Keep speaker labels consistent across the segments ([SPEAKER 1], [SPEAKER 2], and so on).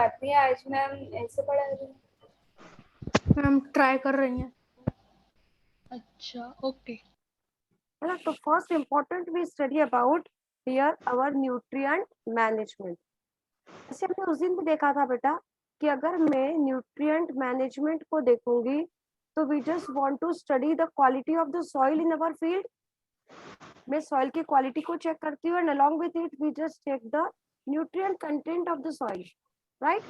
[SPEAKER 1] बात नहीं, आज मैम ऐसे पढ़ा रही हूँ।
[SPEAKER 2] मैम ट्राई कर रही हैं।
[SPEAKER 3] अच्छा ओके।
[SPEAKER 4] तो first important we study about here our nutrient management. जैसे हमने उस दिन भी देखा था बेटा कि अगर मैं न्यूट्रिएंट मैनेजमेंट को देखूंगी तो we just want to study the quality of the soil in our field. मैं सॉइल की क्वालिटी को चेक करती हूँ and along with it we just check the nutrient content of the soil, right?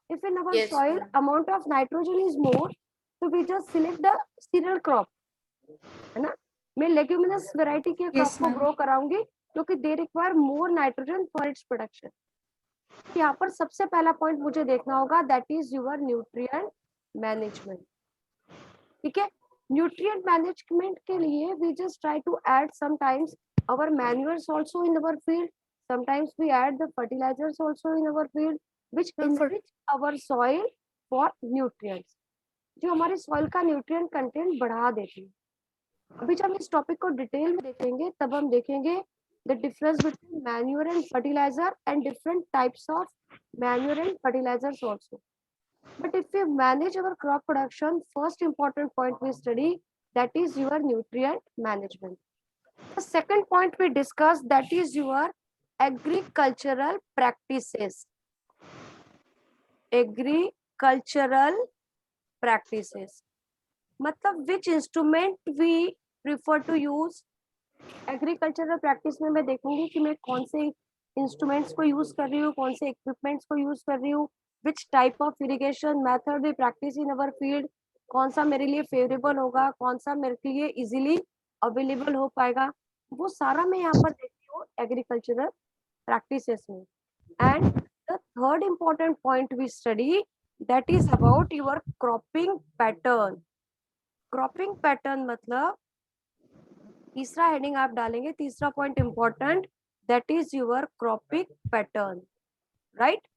[SPEAKER 4] If in our soil amount of nitrogen is more तो we just select the cereal crop, है ना? मैं leguminous variety के crop को grow कराऊंगी क्योंकि they require more nitrogen for its production. यहाँ पर सबसे पहला पॉइंट मुझे देखना होगा that is your nutrient management. ठीक है, न्यूट्रिएंट मैनेजमेंट के लिए we just try to add sometimes our manures also in our field, sometimes we add the fertilisers also in our field which enrich our soil for nutrients, जो हमारे soil का nutrient content बढ़ा देती है। अभी जब हम इस टॉपिक को डिटेल में देखेंगे तब हम देखेंगे the difference between manure and fertilizer and different types of manure and fertilizers also. But if we manage our crop production, first important point we study that is your nutrient management. The second point we discuss that is your agricultural practices. Agricultural practices मतलब which instrument we prefer to use. Agricultural practice में मैं देखूंगी कि मैं कौन से instruments को use कर रही हूँ, कौन से इक्विपमेंट्स को यूज कर रही हूँ, which type of irrigation method we practice in our field, कौन सा मेरे लिए फेवरेबल होगा, कौन सा मेरे लिए इजीली अवेलेबल हो पाएगा, वो सारा मैं यहाँ पर देखती हूँ एग्रीकल्चरल प्रैक्टिसेस में। And the third important point we study that is about your cropping pattern. Cropping pattern मतलब तीसरा हेडिंग आप डालेंगे, तीसरा point important that is your cropping pattern, right?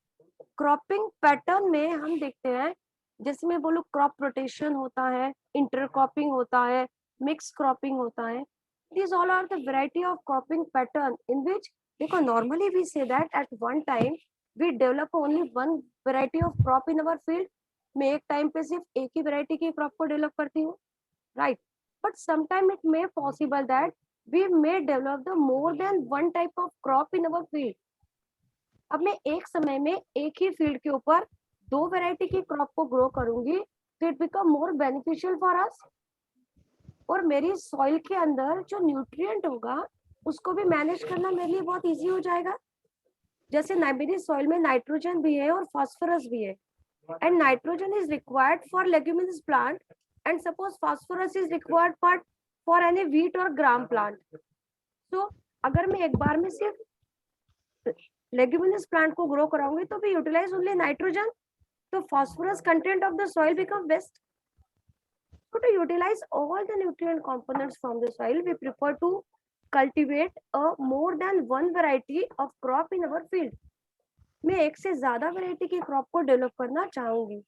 [SPEAKER 4] Cropping pattern में हम देखते हैं जैसे मैं बोलूँ क्रॉप रोटेशन होता है, इंटरक्रॉपिंग होता है, मिक्स क्रॉपिंग होता है। These all are the variety of cropping pattern in which देखो normally we say that at one time we develop only one variety of crop in our field। मैं एक time पे सिर्फ एक ही वैरायटी की crop को डेवलप करती हूँ, right? But sometime it may possible that we may develop the more than one type of crop in our field। अब मैं एक समय में एक ही फील्ड के ऊपर दो वैरायटी की क्रॉप को ग्रो करूंगी तो it become more beneficial for us, और मेरी सॉइल के अंदर जो न्यूट्रिएंट होगा उसको भी मैनेज करना मेरे लिए बहुत इजी हो जाएगा। जैसे मेरी सॉइल में नाइट्रोजन भी है और फास्फोरस भी है, and nitrogen is required for leguminous plant and suppose phosphorus is required part for any wheat or gram plant। so अगर मैं एक बार में सिर्फ लेग्यूमिनस प्लांट को ग्रो कराऊंगी तो भी यूटिलाइज ओनली नाइट्रोजन, तो phosphorus content of the soil become best। so to utilize all the nutrient components from the soil we prefer to cultivate a more than one variety of crop in our field। मैं एक से ज्यादा variety की crop को develop करना चाहूंगी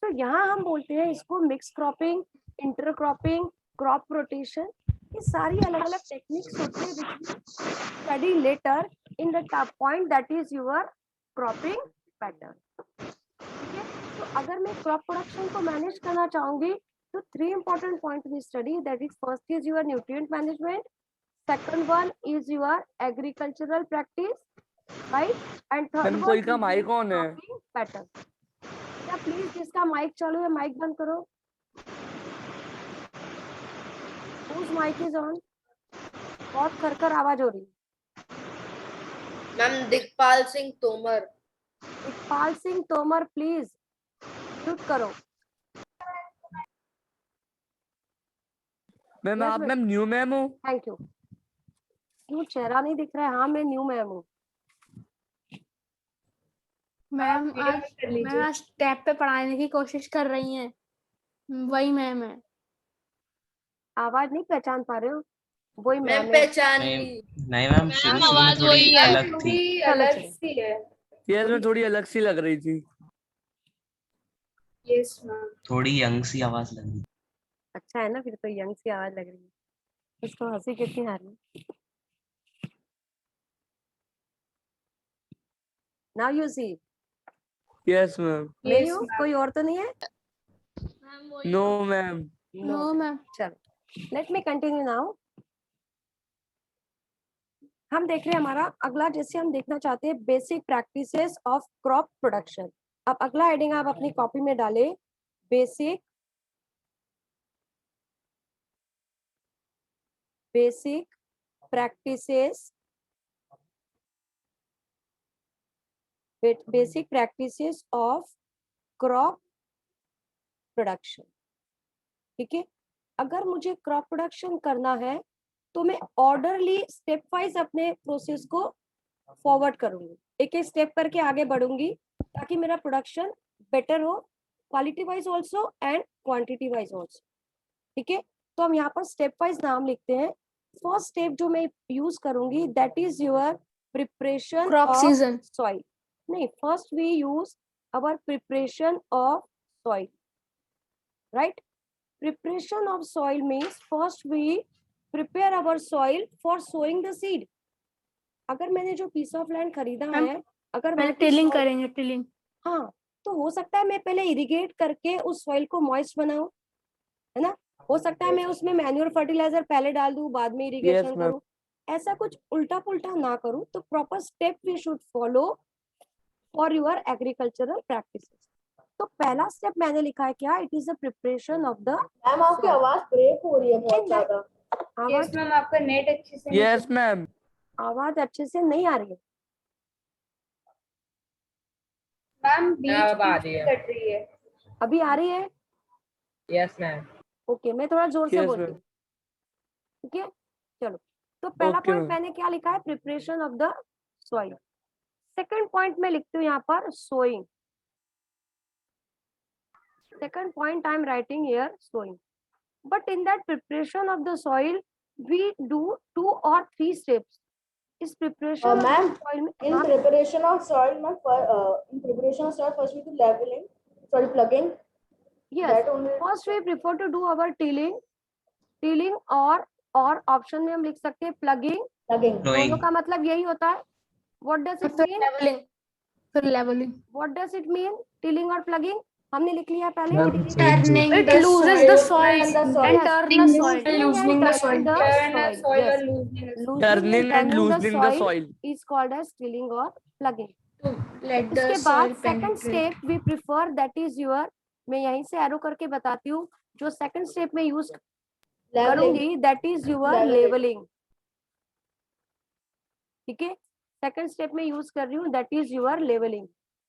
[SPEAKER 4] तो यहाँ हम बोलते हैं इसको mix cropping, intercropping, crop rotation. ये सारी अलग अलग टेक्निक्स होती है which we study later in the point that is your cropping pattern. ठीक है, तो अगर मैं क्रॉप प्रोडक्शन को मैनेज करना चाहूंगी तो three important point we study that is first is your nutrient management, second one is your agricultural practice, right? And third
[SPEAKER 5] कोई का माइक ऑन है
[SPEAKER 4] पैटर्न। क्या प्लीज जिसका माइक चालू है माइक बंद करो। Whose mic is on? बहुत खरखर आवाज हो रही।
[SPEAKER 1] Ma'am Dikhpal Singh Tomar.
[SPEAKER 4] Dikhpal Singh Tomar please mute करो।
[SPEAKER 5] मैम आप मैम न्यू मैम हो?
[SPEAKER 4] Thank you. क्यों चेहरा नहीं दिख रहा है? हाँ मैं न्यू मैम हूँ।
[SPEAKER 2] मैम आज टैब पे पढ़ाने की कोशिश कर रही हैं, वही मैम है।
[SPEAKER 4] आवाज नहीं पहचान पा रहे हो? वही मैम
[SPEAKER 1] पहचान
[SPEAKER 6] नहीं मैम, शुरू शुरू में थोड़ी अलग थी।
[SPEAKER 1] अलग सी है।
[SPEAKER 5] ये में थोड़ी अलग सी लग रही थी।
[SPEAKER 1] Yes ma'am.
[SPEAKER 6] थोड़ी यंग सी आवाज लग रही।
[SPEAKER 4] अच्छा है ना, फिर तो यंग सी आवाज लग रही है। इसको हंसी कितनी आ रही है। Now you see
[SPEAKER 5] yes ma'am.
[SPEAKER 4] मैं
[SPEAKER 1] Yes,
[SPEAKER 4] हूँ,
[SPEAKER 1] ma'am.
[SPEAKER 4] कोई और तो नहीं है?
[SPEAKER 3] मैम वही
[SPEAKER 5] नो मैम।
[SPEAKER 2] No ma'am.
[SPEAKER 4] चलो लेट मी कंटिन्यू नाउ। हम देख रहे हैं हमारा अगला, जैसे हम देखना चाहते हैं basic practices of crop production. अब अगला हेडिंग आप अपनी कॉपी में डालें, basic practices of crop production. ठीक है, अगर मुझे क्रॉप प्रोडक्शन करना है तो मैं ऑर्डरली स्टेप वाइज अपने प्रोसेस को फॉरवर्ड करूंगी, एक एक स्टेप करके आगे बढ़ूंगी ताकि मेरा प्रोडक्शन बेटर हो, quality wise also and quantity wise also. ठीक है, तो हम यहाँ पर स्टेप वाइज नाम लिखते हैं। फर्स्ट स्टेप जो मैं यूज करूंगी that is your preparation
[SPEAKER 2] crop
[SPEAKER 4] of
[SPEAKER 2] season.
[SPEAKER 4] Soil. नहीं, first we use our preparation of soil, right? Preparation of soil means first we prepare our soil for sowing the seed. अगर मैंने जो piece of land खरीदा
[SPEAKER 2] ma'am,
[SPEAKER 4] है, अगर
[SPEAKER 2] पहले
[SPEAKER 4] वहाँ की
[SPEAKER 2] टिलिंग
[SPEAKER 4] soil-
[SPEAKER 2] करेंगे, टिलिंग।
[SPEAKER 4] हाँ, तो हो सकता है मैं पहले इरिगेट करके उस सॉइल को मॉइस्ट बनाऊं, है ना? हो सकता है मैं उसमें मैन्यूर फर्टिलाइजर पहले डाल दूं, बाद में इरिगेशन
[SPEAKER 5] ma'am.
[SPEAKER 4] करूं। ऐसा कुछ उल्टा पुल्टा ना करूं, तो proper step we should follow for your agricultural practices. तो पहला स्टेप मैंने लिखा है क्या? It is the preparation of the.
[SPEAKER 7] Ma'am आपकी आवाज ब्रेक हो रही है बहुत ज्यादा।
[SPEAKER 1] Yes,
[SPEAKER 4] आवाज
[SPEAKER 1] ma'am. आपका नेट अच्छे से नहीं
[SPEAKER 5] यस मैम।
[SPEAKER 4] आवाज अच्छे से नहीं आ रही है।
[SPEAKER 1] मैम बीच
[SPEAKER 7] अब आ
[SPEAKER 1] बीच
[SPEAKER 7] रही
[SPEAKER 1] में
[SPEAKER 7] है।
[SPEAKER 1] कट रही है।
[SPEAKER 4] अभी आ रही है?
[SPEAKER 7] Yes ma'am.
[SPEAKER 4] ओके, मैं थोड़ा जोर से
[SPEAKER 5] Yes,
[SPEAKER 4] बोलती
[SPEAKER 5] ma'am.
[SPEAKER 4] हूँ। ठीक है, चलो। तो पहला
[SPEAKER 5] Okay,
[SPEAKER 4] पॉइंट
[SPEAKER 5] ma'am.
[SPEAKER 4] मैंने क्या लिखा है? Preparation of the soil. Second point में लिखती हूँ यहाँ पर sowing. Second point I am writing here sowing. But in that preparation of the soil we do 2 or 3 steps. इस प्रिपरेशन
[SPEAKER 7] मैम,
[SPEAKER 4] सॉइल में
[SPEAKER 7] in preparation of soil, ma'am, in preparation of soil, first we do leveling, sorry, plugging.
[SPEAKER 4] Yes,
[SPEAKER 7] That only.
[SPEAKER 4] First we prefer to do our tilling और option में हम लिख सकते हैं plugging.
[SPEAKER 7] Plugging.
[SPEAKER 4] दोनों का मतलब यही होता है। व्हाट डज इट
[SPEAKER 2] फिर
[SPEAKER 4] मीन?
[SPEAKER 2] लेवलिंग, फिर leveling.
[SPEAKER 4] What does it mean? Tilling और प्लगिंग हमने लिख लिया पहले।
[SPEAKER 2] Turning
[SPEAKER 4] It
[SPEAKER 2] the
[SPEAKER 4] loses
[SPEAKER 2] soil
[SPEAKER 4] the
[SPEAKER 7] soil
[SPEAKER 2] and
[SPEAKER 7] and the soil.
[SPEAKER 4] Yes.
[SPEAKER 2] turn the soil.
[SPEAKER 4] Loosening and
[SPEAKER 2] Loosening the soil.
[SPEAKER 4] turning the
[SPEAKER 1] Turn a
[SPEAKER 4] soil.
[SPEAKER 1] soil
[SPEAKER 4] Yes.
[SPEAKER 1] or loosening a soil.
[SPEAKER 4] Loosening
[SPEAKER 5] Turning and
[SPEAKER 4] turning
[SPEAKER 5] loosening the soil.
[SPEAKER 4] is called as tilling or plugging.
[SPEAKER 2] To let the
[SPEAKER 4] इसके
[SPEAKER 2] soil
[SPEAKER 4] बाद second
[SPEAKER 2] penetrate.
[SPEAKER 4] Step we prefer that is your, मैं यहीं से arrow करके बताती हूँ, जो second step में यूज
[SPEAKER 7] Leveling.
[SPEAKER 4] करूंगी that is your
[SPEAKER 7] Leveling.
[SPEAKER 4] Leveling. ठीक है, सेकंड स्टेप में यूज कर रही हूँ that is your leveling.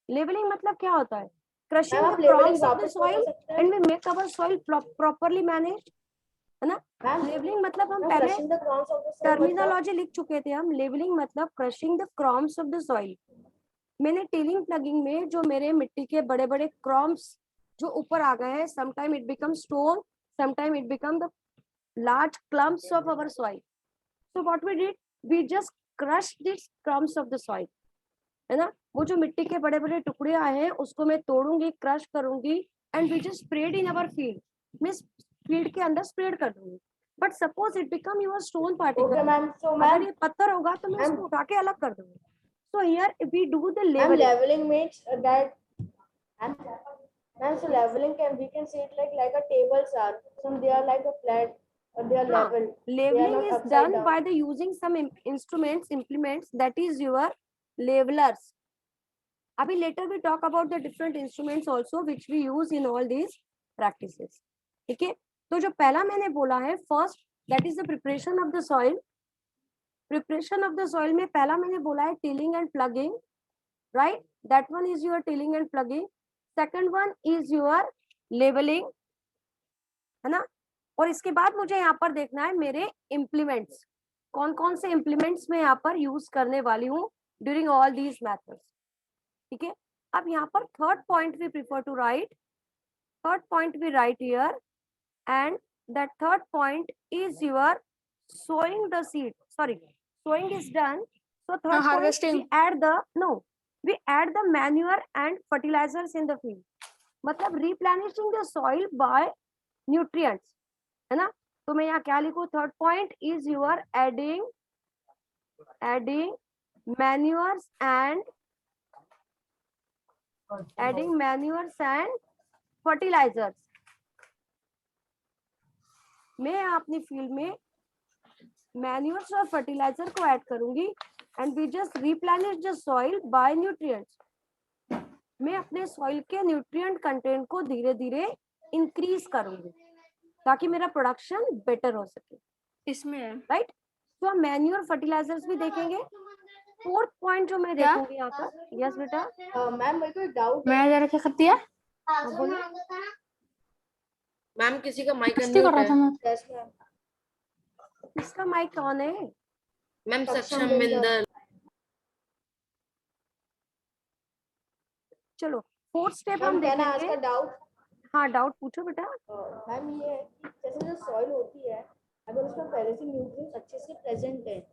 [SPEAKER 4] Leveling मतलब क्या होता है? क्रशिंग
[SPEAKER 7] मैम
[SPEAKER 4] द
[SPEAKER 7] आप लेवलिंग
[SPEAKER 4] क्रॉम्स ऑफ द
[SPEAKER 7] वापस
[SPEAKER 4] सॉइल
[SPEAKER 7] बोल सकते हैं?
[SPEAKER 4] And we make our soil properly managed, है ना?
[SPEAKER 7] मैम,
[SPEAKER 4] लेवलिंग मतलब हम
[SPEAKER 7] मैम,
[SPEAKER 4] पहले
[SPEAKER 7] crushing the crowns of the soil मतलब?
[SPEAKER 4] टर्मिनोलॉजी लिख चुके थे हम। लेवलिंग मतलब crushing the crumbs of the soil. मैंने टिलिंग प्लगिंग में जो मेरे मिट्टी के बड़े बड़े क्रॉम्स जो ऊपर आ गए हैं, sometime it become stone, sometime it become the large clumps of our soil. So what we did, we just crush this clumps of the soil, है ना? वो जो मिट्टी के बड़े बड़े टुकड़े आए हैं उसको मैं तोड़ूंगी, क्रश करूंगी and we just spread in our field. मैं फील्ड के अंदर स्प्रेड कर दूंगी। But suppose it become your stone
[SPEAKER 7] Okay,
[SPEAKER 4] particle,
[SPEAKER 7] ma'am. So
[SPEAKER 4] अगर
[SPEAKER 7] मैम,
[SPEAKER 4] ये पत्थर होगा तो मैं उसको उठा के अलग कर दूंगी। So here we do the
[SPEAKER 7] ma'am
[SPEAKER 4] leveling.
[SPEAKER 7] leveling means that. Ma'am, so leveling we can see it like a tables are. Some they are like a flat, or they are level.
[SPEAKER 4] Leveling
[SPEAKER 7] not
[SPEAKER 4] is
[SPEAKER 7] upside
[SPEAKER 4] done
[SPEAKER 7] down.
[SPEAKER 4] by the using some implements that is your levelers. Abhi later we talk about the different instruments also which we use in all these practices. ठीक है, तो जो पहला मैंने बोला है first that is the preparation of the soil. Preparation of the soil में पहला मैंने बोला है tilling and plugging, right? That one is your tilling and plugging. Second one is your leveling, है ना? और इसके बाद मुझे यहाँ पर देखना है मेरे इम्प्लीमेंट्स, कौन कौन से इम्प्लीमेंट्स मैं यहाँ पर यूज करने वाली हूँ ड्यूरिंग ऑल दीज मेथड्स। ठीक है, अब यहाँ पर third point we prefer to write, third point we write here and that third point is your sowing the seed. Sorry, sowing is done, so third point
[SPEAKER 2] harvesting.
[SPEAKER 4] we add the manure and fertilizers in the field, मतलब replenishing the soil by nutrients, है ना? तो मैं यहाँ क्या लिखूँ? Third point is your adding manures and adding manures and fertilizers. मैं अपनी फील्ड में मैन्यूर्स और फर्टिलाइजर को ऐड करूंगी and we just replenish the soil by nutrients. मैं अपने सॉइल के न्यूट्रिएंट कंटेंट को धीरे धीरे इंक्रीज करूंगी ताकि मेरा प्रोडक्शन बेटर हो सके।
[SPEAKER 2] इसमें है।
[SPEAKER 4] राइट, तो हम मैन्यूर फर्टिलाइजर्स भी देखेंगे। फोर्थ पॉइंट जो मैं
[SPEAKER 2] क्या?
[SPEAKER 4] देखूंगी यहाँ पर, यस बेटा
[SPEAKER 7] मैम मेरे को एक डाउट
[SPEAKER 2] मैं जरा क्या करती है?
[SPEAKER 4] बोलो।
[SPEAKER 8] मैम किसी का माइक
[SPEAKER 2] मस्ती कर रहा था मैं।
[SPEAKER 7] Yes ma'am.
[SPEAKER 4] इसका माइक कौन है?
[SPEAKER 8] मैम
[SPEAKER 7] सक्षम
[SPEAKER 8] सक्षम
[SPEAKER 7] बिंदल।
[SPEAKER 8] बिंदल।
[SPEAKER 4] चलो फोर्थ स्टेप
[SPEAKER 7] मैम
[SPEAKER 4] हम
[SPEAKER 7] कैन आई आस्क
[SPEAKER 4] देखेंगे।
[SPEAKER 7] A doubt?
[SPEAKER 4] हाँ डाउट पूछो बेटा।
[SPEAKER 7] मैम ये है कि जैसे जो सॉइल होती है अगर उसमें पहले से न्यूट्रिएंट्स अच्छे से प्रेजेंट है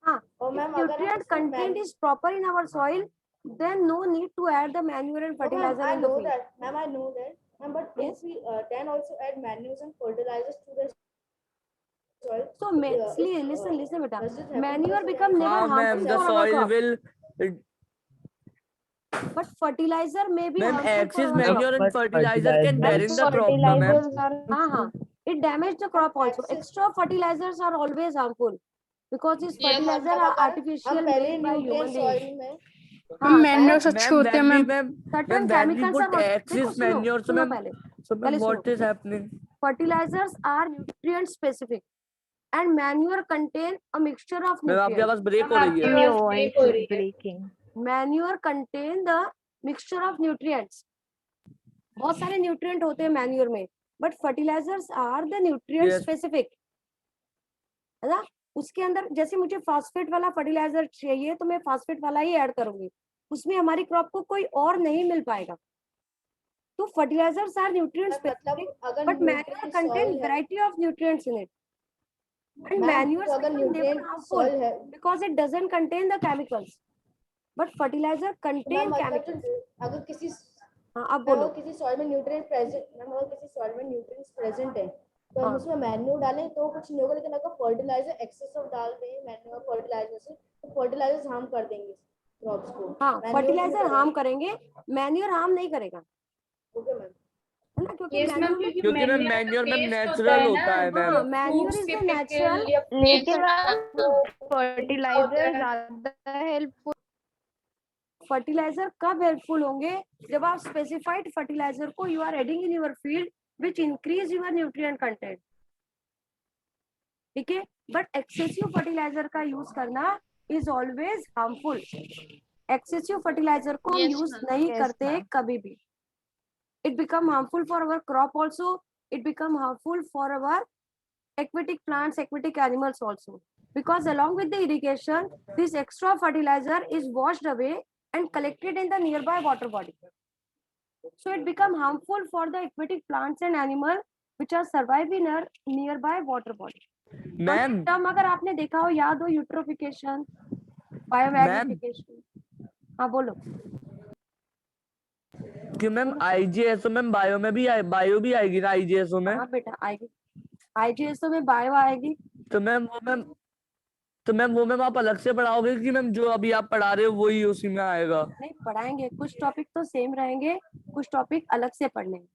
[SPEAKER 4] हाँ,
[SPEAKER 7] और मैम अगर
[SPEAKER 4] nutrient content is proper in our soil, then no need to add the manure and fertilizer
[SPEAKER 7] I
[SPEAKER 4] in the
[SPEAKER 7] know
[SPEAKER 4] field.
[SPEAKER 7] that ma'am, I know that ma'am, but
[SPEAKER 4] Yes.
[SPEAKER 7] if we can also add manures and fertilizers to the soil.
[SPEAKER 4] So, listen, beta.
[SPEAKER 7] does it happen
[SPEAKER 4] Manure
[SPEAKER 7] to the
[SPEAKER 4] become
[SPEAKER 7] soil?
[SPEAKER 4] never
[SPEAKER 5] हाँ ma'am,
[SPEAKER 4] harmful
[SPEAKER 5] the
[SPEAKER 4] for our
[SPEAKER 5] soil
[SPEAKER 4] crop,
[SPEAKER 5] will
[SPEAKER 4] but fertilizer may be
[SPEAKER 5] ma'am
[SPEAKER 4] harmful for
[SPEAKER 5] excess
[SPEAKER 4] our crop.
[SPEAKER 5] manure and fertilizer can damage the crop ना ma'am.
[SPEAKER 4] हाँ, it damage the crop also. Extra fertilizers are always harmful because these
[SPEAKER 3] Yes,
[SPEAKER 4] fertilizer are artificial
[SPEAKER 7] हम पहले
[SPEAKER 4] made by human
[SPEAKER 7] nutrient
[SPEAKER 4] beings.
[SPEAKER 7] Soil में
[SPEAKER 4] हाँ,
[SPEAKER 2] manures अच्छे
[SPEAKER 5] Ma'am,
[SPEAKER 2] होते हैं
[SPEAKER 5] when we
[SPEAKER 2] ma'am.
[SPEAKER 4] certain
[SPEAKER 5] when we
[SPEAKER 4] chemicals
[SPEAKER 5] put
[SPEAKER 4] are
[SPEAKER 5] excess manure, so
[SPEAKER 4] सुनो
[SPEAKER 5] ma'am,
[SPEAKER 4] पहले.
[SPEAKER 5] so ma'am,
[SPEAKER 4] पहले
[SPEAKER 5] what
[SPEAKER 4] सुनो.
[SPEAKER 5] is happening?
[SPEAKER 4] Fertilizers are nutrient specific and manure contain a mixture of
[SPEAKER 5] ma'am आपकी
[SPEAKER 4] nutrients.
[SPEAKER 5] आवाज break हो रही है।
[SPEAKER 1] Your voice is breaking.
[SPEAKER 4] Manure contain the mixture of nutrients. बहुत सारे न्यूट्रिएंट होते हैं मैन्यूर में, but fertilizers are the nutrient
[SPEAKER 5] Yes.
[SPEAKER 4] Specific, है ना। उसके अंदर जैसे मुझे फास्फेट वाला फर्टिलाइजर चाहिए तो मैं फास्फेट वाला ही ऐड करूंगी, उसमें हमारी क्रॉप को कोई और नहीं मिल पाएगा। तो फर्टिलाइजर्स आर न्यूट्रिएंट स्पेसिफिक
[SPEAKER 7] अगर
[SPEAKER 4] but manure contain variety of nutrients in it and manures
[SPEAKER 7] अगर
[SPEAKER 4] become never
[SPEAKER 7] nutrient
[SPEAKER 4] harmful
[SPEAKER 7] soil है
[SPEAKER 4] because it doesn't contain the chemicals, but fertilizer contain
[SPEAKER 7] ma'am
[SPEAKER 4] chemicals.
[SPEAKER 7] अगर किसी
[SPEAKER 4] हाँ अब बोलो।
[SPEAKER 7] अगर किसी सॉइल में न्यूट्रिएंट प्रेजेंट मैम अगर किसी सॉइल में न्यूट्रिएंट्स प्रेजेंट है तो हम
[SPEAKER 4] हाँ।
[SPEAKER 7] उसमें मैन्यूर डालें तो कुछ नहीं होगा, लेकिन अगर फर्टिलाइजर एक्सेस ऑफ डाल दें मैन्यूर फर्टिलाइजर से तो फर्टिलाइजर्स हार्म कर देंगे क्रॉप्स को।
[SPEAKER 4] हाँ,
[SPEAKER 7] Manure
[SPEAKER 4] फर्टिलाइजर
[SPEAKER 7] नहीं
[SPEAKER 4] हार्म करेंगे, मैन्यूर हार्म नहीं करेगा,
[SPEAKER 7] ओके मैम।
[SPEAKER 4] है ना, क्योंकि
[SPEAKER 1] Yes, ma'am,
[SPEAKER 4] मैन्यूर
[SPEAKER 5] क्योंकि मैम मैन्योर में नेचुरल होता है मैम।
[SPEAKER 4] हाँ, मैन्यूर इज द नेचुरल।
[SPEAKER 1] लेकिन फर्टिलाइजर ज्यादा हेल्पफुल।
[SPEAKER 4] फर्टिलाइजर कब हेल्पफुल होंगे? जब आप स्पेसिफाइड फर्टिलाइजर को you are adding in your field which increase your nutrient content, ठीक है। बट एक्सेसिव फर्टिलाइजर का यूज करना is always harmful. Excessive fertiliser को हम
[SPEAKER 3] Yes,
[SPEAKER 4] यूज
[SPEAKER 3] ma'am.
[SPEAKER 4] नहीं
[SPEAKER 1] Yes,
[SPEAKER 4] करते
[SPEAKER 1] ma'am.
[SPEAKER 4] कभी भी। It become harmful for our crop also, it become harmful for our aquatic plants, aquatic animals also, because along with the irrigation this extra fertilizer is washed away and collected in the nearby water body, so it become harmful for the aquatic plants and animals which are survive in a nearby water body.
[SPEAKER 5] Ma'am
[SPEAKER 4] term अगर आपने देखा हो, याद हो, eutrophication, biomagnification. हाँ बोलो।
[SPEAKER 5] कि ma'am आईजीएसओ ma'am bio में भी बायो भी आएगी ना आईजीएसओ में?
[SPEAKER 4] हाँ बेटा आएगी, आईजीएसओ में बायो आएगी।
[SPEAKER 5] तो मैम वो मैम आप अलग से पढ़ाओगे कि मैम जो अभी आप पढ़ा रहे हो वही उसी में आएगा?
[SPEAKER 4] नहीं पढ़ाएंगे, कुछ टॉपिक तो सेम रहेंगे, कुछ टॉपिक अलग से पढ़ने हैं।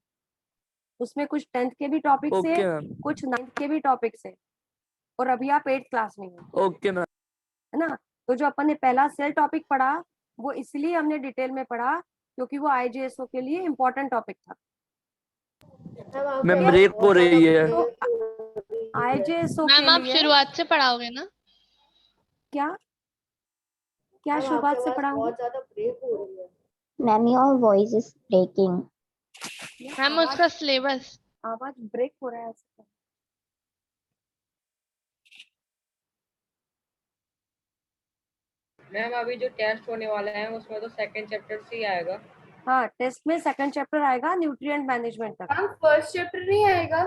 [SPEAKER 4] उसमें कुछ 10th के भी टॉपिक्स
[SPEAKER 5] ओके
[SPEAKER 4] है,
[SPEAKER 5] मैम,
[SPEAKER 4] कुछ 9th के भी टॉपिक्स है, और अभी आप 8th क्लास में हो,
[SPEAKER 5] ओके मैम।
[SPEAKER 4] है ना। तो जो अपन ने पहला सेल टॉपिक पढ़ा वो इसलिए हमने डिटेल में पढ़ा क्योंकि वो आईजीएसओ के लिए इम्पोर्टेंट टॉपिक था।
[SPEAKER 5] मैम ब्रेक हो रही है।
[SPEAKER 4] आईजीएसओ
[SPEAKER 3] मैम आप
[SPEAKER 4] के लिए
[SPEAKER 3] शुरुआत से पढ़ाओगे ना?
[SPEAKER 4] क्या क्या शुरुआत से पढ़ाऊंगी?
[SPEAKER 7] बहुत ज्यादा ब्रेक हो रही है
[SPEAKER 9] Ma'am, your voice is breaking.
[SPEAKER 3] Ma'am उसका सिलेबस।
[SPEAKER 4] आवाज ब्रेक हो रहा है ऐसे।
[SPEAKER 8] मैम अभी जो टेस्ट होने वाला है उसमें तो सेकंड चैप्टर से ही आएगा।
[SPEAKER 4] हाँ, टेस्ट में सेकंड चैप्टर आएगा न्यूट्रिएंट मैनेजमेंट तक।
[SPEAKER 1] मैम फर्स्ट चैप्टर नहीं आएगा?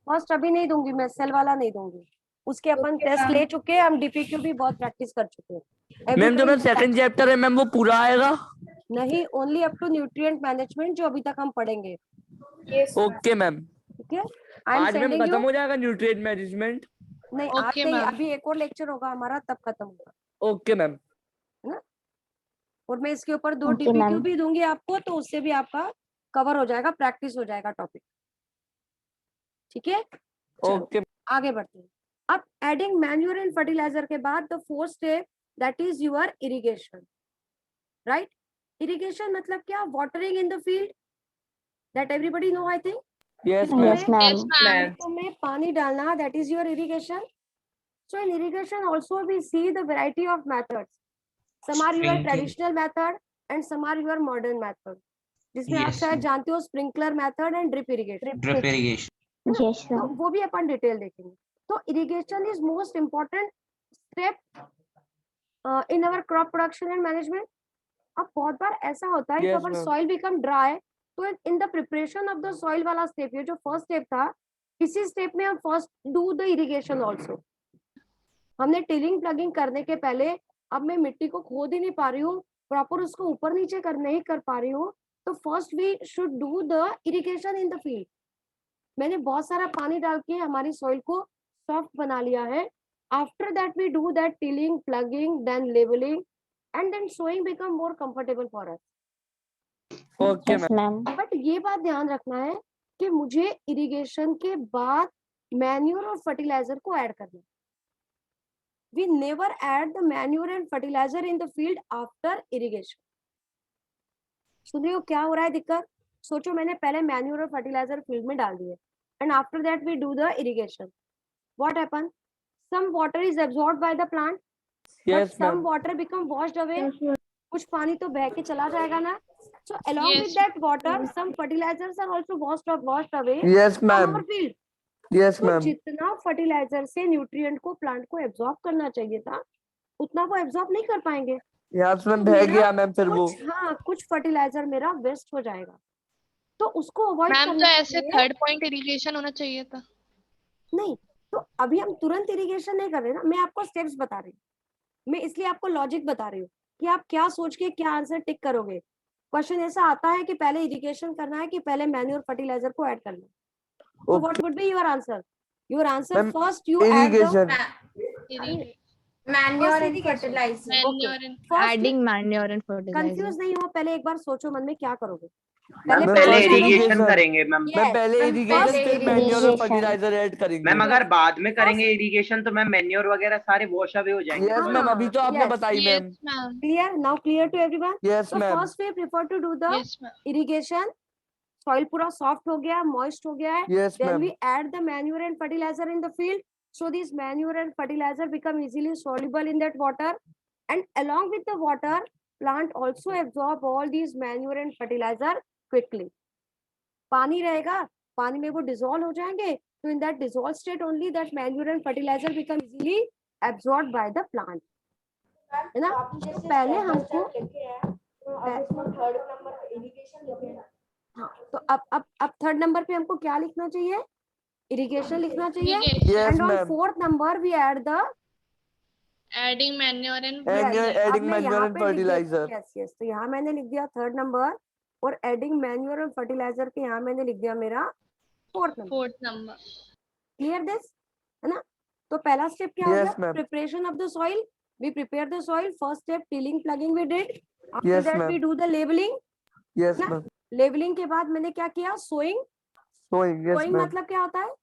[SPEAKER 4] फर्स्ट अभी नहीं दूंगी मैं, सेल वाला नहीं दूंगी, उसके अपन
[SPEAKER 1] Okay,
[SPEAKER 4] टेस्ट
[SPEAKER 1] ma'am.
[SPEAKER 4] ले चुके हैं, हम डीपीक्यू भी बहुत प्रैक्टिस कर चुके हैं।
[SPEAKER 5] मैम जो मैम सेकंड चैप्टर है मैम वो पूरा आएगा?
[SPEAKER 4] नहीं, only up to nutrient management जो अभी तक हम पढ़ेंगे,
[SPEAKER 1] Yes, ma'am.
[SPEAKER 5] Okay ma'am.
[SPEAKER 4] ठीक है। आई एम
[SPEAKER 5] आज मैम
[SPEAKER 4] सेंडिंग
[SPEAKER 5] खत्म
[SPEAKER 4] यू।
[SPEAKER 5] हो जाएगा न्यूट्रिएंट मैनेजमेंट?
[SPEAKER 4] नहीं आज
[SPEAKER 3] Okay,
[SPEAKER 4] नहीं,
[SPEAKER 3] ma'am.
[SPEAKER 4] अभी एक और लेक्चर होगा हमारा तब खत्म होगा।
[SPEAKER 5] Okay ma'am.
[SPEAKER 4] और मैं इसके ऊपर 2
[SPEAKER 9] Okay,
[SPEAKER 4] डीपीक्यू
[SPEAKER 9] ma'am.
[SPEAKER 4] भी दूंगी आपको, तो उससे भी आपका कवर हो जाएगा, प्रैक्टिस हो जाएगा टॉपिक। ठीक है, चलो
[SPEAKER 5] ओके
[SPEAKER 4] आगे बढ़ते हैं। अब एडिंग मैन्योर एंड फर्टिलाइजर के बाद the fourth step that is your irrigation, right. Irrigation मतलब क्या? Watering in the field, that everybody know I think.
[SPEAKER 5] Yes
[SPEAKER 9] Yes,
[SPEAKER 5] ma'am
[SPEAKER 3] Yes,
[SPEAKER 9] ma'am.
[SPEAKER 3] ma'am.
[SPEAKER 4] खेतों में पानी डालना, that is your irrigation. So in irrigation also we see the variety of methods. Some are your
[SPEAKER 6] Sprinkling.
[SPEAKER 4] traditional method and some are your modern method. जिसमें आप
[SPEAKER 6] Yes,
[SPEAKER 4] शायद
[SPEAKER 6] ma'am.
[SPEAKER 4] जानते हो sprinkler method and drip irrigation,
[SPEAKER 6] Drip irrigation.
[SPEAKER 9] Yes,
[SPEAKER 4] तो
[SPEAKER 9] ma'am.
[SPEAKER 4] वो भी अपन detail देखेंगे। तो irrigation is most important step in our crop production and management. अब बहुत बार ऐसा होता है कि
[SPEAKER 5] Yes,
[SPEAKER 4] अगर
[SPEAKER 5] ma'am.
[SPEAKER 4] सॉइल बिकम ड्राई, तो in the preparation of the soil वाला स्टेप, ये जो फर्स्ट स्टेप था, इसी स्टेप में हम first do the irrigation also. हमने टिलिंग प्लगिंग करने के पहले, अब मैं मिट्टी को खोद ही नहीं पा रही हूँ, प्रॉपर उसको ऊपर नीचे नहीं कर पा रही हूँ, तो first we should do the irrigation in the field. मैंने बहुत सारा पानी डाल के हमारी सॉइल को सॉफ्ट बना लिया है। After that we do that tilling, plugging, then leveling and then sowing become more comfortable for us.
[SPEAKER 5] Okay
[SPEAKER 9] Yes,
[SPEAKER 5] ma'am
[SPEAKER 9] ma'am.
[SPEAKER 4] But ये बात ध्यान रखना है कि मुझे इरिगेशन के बाद मैन्योर और फर्टिलाइजर को ऐड करना है। We never add the manure and fertilizer in the field after irrigation. सुन रहे हो क्या हो रहा है दिक्कत? सोचो मैंने पहले मैन्योर और फर्टिलाइजर फील्ड में डाल दिए and after that we do the irrigation. What happen? Some water is absorbed by the plant, but
[SPEAKER 5] yes
[SPEAKER 4] some
[SPEAKER 5] ma'am
[SPEAKER 4] water become washed away. कुछ पानी तो बह के चला जाएगा ना? So along
[SPEAKER 3] Yes.
[SPEAKER 4] with that water, some fertilizers are also washed away
[SPEAKER 5] yes
[SPEAKER 4] from
[SPEAKER 5] ma'am
[SPEAKER 4] our field.
[SPEAKER 5] Yes
[SPEAKER 4] तो
[SPEAKER 5] ma'am
[SPEAKER 4] जितना फर्टिलाइजर से न्यूट्रिएंट को प्लांट को एब्जॉर्ब करना चाहिए था, उतना वो एब्जॉर्ब नहीं कर पाएंगे।
[SPEAKER 5] यस मैम
[SPEAKER 4] तो
[SPEAKER 5] बह
[SPEAKER 4] मेरा
[SPEAKER 5] गया मैम फिर वो
[SPEAKER 4] कुछ, हाँ, कुछ फर्टिलाइजर मेरा वेस्ट हो जाएगा, तो उसको अवॉइड
[SPEAKER 3] मैम तो
[SPEAKER 4] करने के
[SPEAKER 3] ऐसे
[SPEAKER 4] लिए
[SPEAKER 3] थर्ड पॉइंट इरिगेशन होना चाहिए था।
[SPEAKER 4] नहीं, तो अभी हम तुरंत इरिगेशन नहीं कर रहे ना, मैं आपको स्टेप्स बता रही हूँ, मैं इसलिए आपको लॉजिक बता रही हूँ कि आप क्या सोच के क्या आंसर टिक करोगे। क्वेश्चन ऐसा आता है कि पहले इरिगेशन करना है कि पहले मैन्योर फर्टिलाइजर को ऐड करना है, तो what would be your answer? Your answer
[SPEAKER 5] Ma'am,
[SPEAKER 4] first you add the
[SPEAKER 5] irrigation
[SPEAKER 1] manure and
[SPEAKER 4] irrigation.
[SPEAKER 1] Fertilizer.
[SPEAKER 3] Manure and
[SPEAKER 1] adding manure and fertilizer.
[SPEAKER 4] Confuse नहीं हो, पहले एक बार सोचो मन में क्या करोगे।
[SPEAKER 6] मैम
[SPEAKER 4] पहले
[SPEAKER 6] पहले
[SPEAKER 4] first
[SPEAKER 6] इरिगेशन करेंगे मैम।
[SPEAKER 5] मैम पहले इरिगेशन
[SPEAKER 1] पहले
[SPEAKER 5] फिर मैन्योर और
[SPEAKER 9] irrigation.
[SPEAKER 5] फर्टिलाइजर ऐड करेंगे।
[SPEAKER 6] मैम अगर बाद में करेंगे इरिगेशन तो मैम मैन्योर वगैरह सारे वॉश अवे हो जाएंगे।
[SPEAKER 5] यस मैम अभी तो आपने
[SPEAKER 4] yes.
[SPEAKER 5] बताई ma'am.
[SPEAKER 3] Yes ma'am.
[SPEAKER 4] Clear? Now clear to everyone?
[SPEAKER 5] Yes
[SPEAKER 4] तो
[SPEAKER 5] ma'am
[SPEAKER 4] first we prefer to do the
[SPEAKER 3] yes ma'am.
[SPEAKER 4] Irrigation. Soil पूरा सॉफ्ट हो गया, मॉइस्ट हो गया है,
[SPEAKER 5] yes
[SPEAKER 4] then
[SPEAKER 5] ma'am
[SPEAKER 4] we add the manure and fertilizer in the field, so this manure and fertilizer become easily soluble in that water, and along with the water plant also absorb all these manure and fertilizer quickly. पानी रहेगा, पानी में वो dissolve हो जाएंगे, तो in that dissolved state only that manure and fertilizer become easily absorbed by the plant, है ना? तो पहले हमको
[SPEAKER 7] थर्ड नंबर पे इरिगेशन लिखे हैं।
[SPEAKER 4] हाँ, तो अब थर्ड नंबर पे हमको क्या लिखना चाहिए? इरिगेशन लिखना चाहिए।
[SPEAKER 3] Irrigation.
[SPEAKER 5] Yes
[SPEAKER 4] and on
[SPEAKER 5] ma'am
[SPEAKER 4] fourth number we add the
[SPEAKER 3] adding manure and
[SPEAKER 5] And you're adding manure and fertilizer.
[SPEAKER 4] Yes yes, तो यहाँ मैंने लिख दिया थर्ड नंबर, और एडिंग मैन्योर और फर्टिलाइजर के यहाँ मैंने लिख दिया मेरा fourth number.
[SPEAKER 3] Fourth number.
[SPEAKER 4] Clear this, है ना? तो पहला स्टेप क्या हो
[SPEAKER 5] Yes,
[SPEAKER 4] गया?
[SPEAKER 5] ma'am.
[SPEAKER 4] Preparation of the soil. We prepare the soil. First step tilling plugging we did. After
[SPEAKER 5] Yes,
[SPEAKER 4] that
[SPEAKER 5] ma'am.
[SPEAKER 4] We do the leveling.
[SPEAKER 5] Yes
[SPEAKER 4] ना?
[SPEAKER 5] Ma'am
[SPEAKER 4] leveling के बाद मैंने क्या किया? Sowing.
[SPEAKER 5] Sowing yes
[SPEAKER 4] sowing
[SPEAKER 5] ma'am
[SPEAKER 4] मतलब क्या होता है?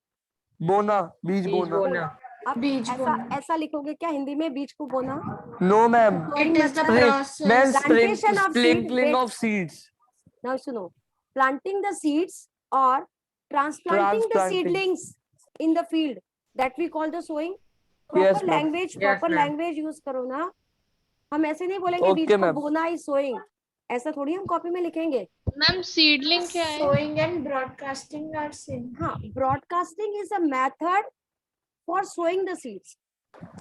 [SPEAKER 5] बोना बीज बोना
[SPEAKER 4] अब
[SPEAKER 1] बीज
[SPEAKER 4] ऐसा लिखोगे क्या हिंदी में, बीज को बोना?
[SPEAKER 5] No ma'am
[SPEAKER 1] it is the
[SPEAKER 5] ma'am
[SPEAKER 1] process.
[SPEAKER 4] Plantation of seed,
[SPEAKER 5] sprinkling
[SPEAKER 4] wait.
[SPEAKER 5] Of seeds
[SPEAKER 4] Now सुनो, planting the seeds or transplanting the
[SPEAKER 5] Transplanting.
[SPEAKER 4] seedlings in the field, that we call the sowing.
[SPEAKER 5] Yes,
[SPEAKER 4] Proper
[SPEAKER 5] ma'am.
[SPEAKER 4] language,
[SPEAKER 8] Yes,
[SPEAKER 4] proper
[SPEAKER 8] ma'am.
[SPEAKER 4] language use करो ना। हम ऐसे नहीं बोलेंगे
[SPEAKER 5] Okay,
[SPEAKER 4] बीज को
[SPEAKER 5] ma'am.
[SPEAKER 4] बोना ही सोइंग, ऐसा थोड़ी हम कॉपी में लिखेंगे।
[SPEAKER 3] मैम सीडलिंग क्या है?
[SPEAKER 1] Sowing and broadcasting are same.
[SPEAKER 4] हाँ, broadcasting is a method for sowing the seeds.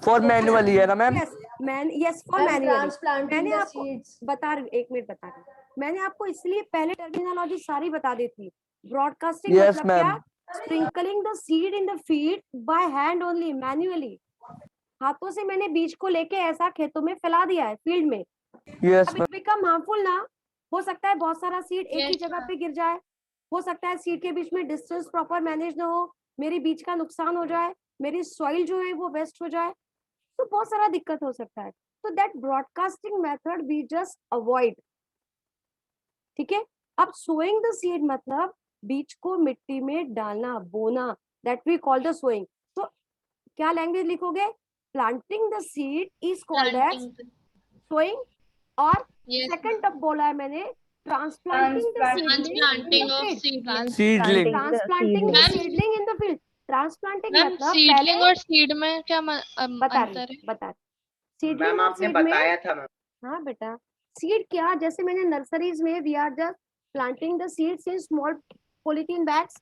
[SPEAKER 5] For manually है ना ma'am
[SPEAKER 4] yes for manually.
[SPEAKER 7] Transplanting
[SPEAKER 4] मैंने
[SPEAKER 7] द
[SPEAKER 4] आपको
[SPEAKER 7] सीड्स।
[SPEAKER 4] बता रही हूँ, एक मिनट बता रही हूँ। मैंने आपको इसलिए पहले टर्मिनोलॉजी सारी बता दी थी। ब्रॉडकास्टिंग
[SPEAKER 5] Yes,
[SPEAKER 4] मतलब
[SPEAKER 5] ma'am.
[SPEAKER 4] क्या? Sprinkling the seed in the field by hand only, manually. हाथों से मैंने बीज को लेके ऐसा खेतों में फैला दिया है फील्ड में।
[SPEAKER 5] यस
[SPEAKER 4] अब इट बिकम हार्मफुल ना। हो सकता है बहुत सारा सीड एक ही
[SPEAKER 3] Yes,
[SPEAKER 4] जगह
[SPEAKER 3] ma'am.
[SPEAKER 4] पे गिर जाए, हो सकता है सीड के बीच में डिस्टेंस प्रॉपर मैनेज ना हो, मेरी बीज का नुकसान हो जाए, मेरी सॉइल जो है वो वेस्ट हो जाए, तो बहुत सारा दिक्कत हो सकता है। तो that broadcasting method we just avoid. ठीक है, अब सोइंग द सीड मतलब बीज को मिट्टी में डालना, बोना, that we call the sowing. तो क्या लैंग्वेज लिखोगे? Planting the seed is called as sowing, और सेकंड अब बोला है मैंने transplanting the
[SPEAKER 3] transplanting of
[SPEAKER 5] seedling
[SPEAKER 4] transplanting the seedling in the field. Transplanting
[SPEAKER 3] ma'am
[SPEAKER 4] मतलब
[SPEAKER 3] सीडलिंग
[SPEAKER 4] पहले
[SPEAKER 3] और सीड में क्या
[SPEAKER 4] बता
[SPEAKER 3] अंतर है?
[SPEAKER 4] बता सीडलिंग
[SPEAKER 10] मैम
[SPEAKER 4] और
[SPEAKER 10] आपने
[SPEAKER 4] सीड में,
[SPEAKER 10] बताया था मैम।
[SPEAKER 4] हाँ बेटा, सीड क्या, जैसे मैंने नर्सरीज में we are just planting the seeds in small polythene bags.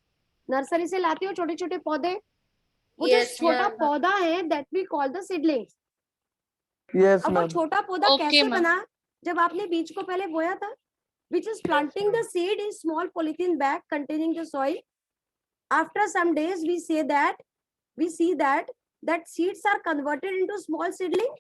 [SPEAKER 4] Nursery से लाती हो छोटे छोटे पौधे, वो जो छोटा पौधा है that we call the seedlings.
[SPEAKER 5] Yes
[SPEAKER 4] अब वो
[SPEAKER 5] मैम।
[SPEAKER 4] छोटा पौधा
[SPEAKER 3] Okay,
[SPEAKER 4] कैसे
[SPEAKER 3] ma'am.
[SPEAKER 4] बना? जब आपने बीज को पहले बोया था, which is planting the seed in small polythene bag containing the soil. After some days, we see that seeds are converted into small seedling.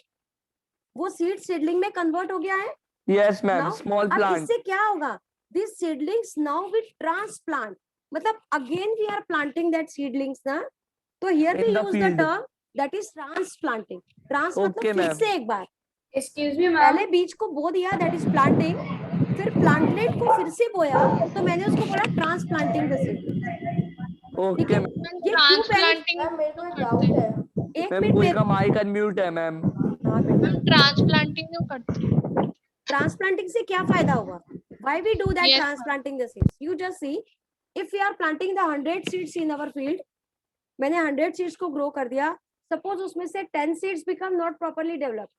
[SPEAKER 4] वो सीड सीडलिंग में कन्वर्ट हो गया है।
[SPEAKER 5] यस मैम,
[SPEAKER 4] Now,
[SPEAKER 5] स्मॉल
[SPEAKER 4] अब
[SPEAKER 5] plant.
[SPEAKER 4] इससे क्या होगा? These seedlings now we transplant. मतलब again we are planting that seedlings ना, तो here we
[SPEAKER 5] In the
[SPEAKER 4] use the
[SPEAKER 5] field.
[SPEAKER 4] term that is transplanting. Trans
[SPEAKER 5] Okay,
[SPEAKER 4] मतलब फिर
[SPEAKER 5] ma'am.
[SPEAKER 4] से एक बार,
[SPEAKER 8] एक्सक्यूज मी मैम,
[SPEAKER 4] पहले बीज को बो दिया दैट इज प्लांटिंग, फिर प्लांटलेट को फिर से बोया तो मैंने उसको बोला ट्रांसप्लांटिंग द सीड। ठीक
[SPEAKER 5] ओके
[SPEAKER 4] है,
[SPEAKER 5] मैम।
[SPEAKER 4] ये क्यों बेनिफिट?
[SPEAKER 3] ट्रांसप्लांटिंग
[SPEAKER 7] मैम मेरे को एक
[SPEAKER 3] करते
[SPEAKER 7] डाउट
[SPEAKER 3] हैं?
[SPEAKER 7] है।
[SPEAKER 4] एक
[SPEAKER 5] मैम
[SPEAKER 4] मिनट
[SPEAKER 5] कोई
[SPEAKER 4] में,
[SPEAKER 5] का माइक अनम्यूट है मैम।
[SPEAKER 4] हाँ बेटा,
[SPEAKER 3] मैम ट्रांसप्लांटिंग क्यों करते हैं?
[SPEAKER 4] ट्रांसप्लांटिंग से क्या फायदा हुआ? Why we do that
[SPEAKER 3] Yes, ma'am.
[SPEAKER 4] Transplanting the seeds? You just see, if we are planting the 100 seeds in our field, मैंने 100 सीड्स को ग्रो कर दिया, सपोज उसमें से 10 seeds become not properly develop,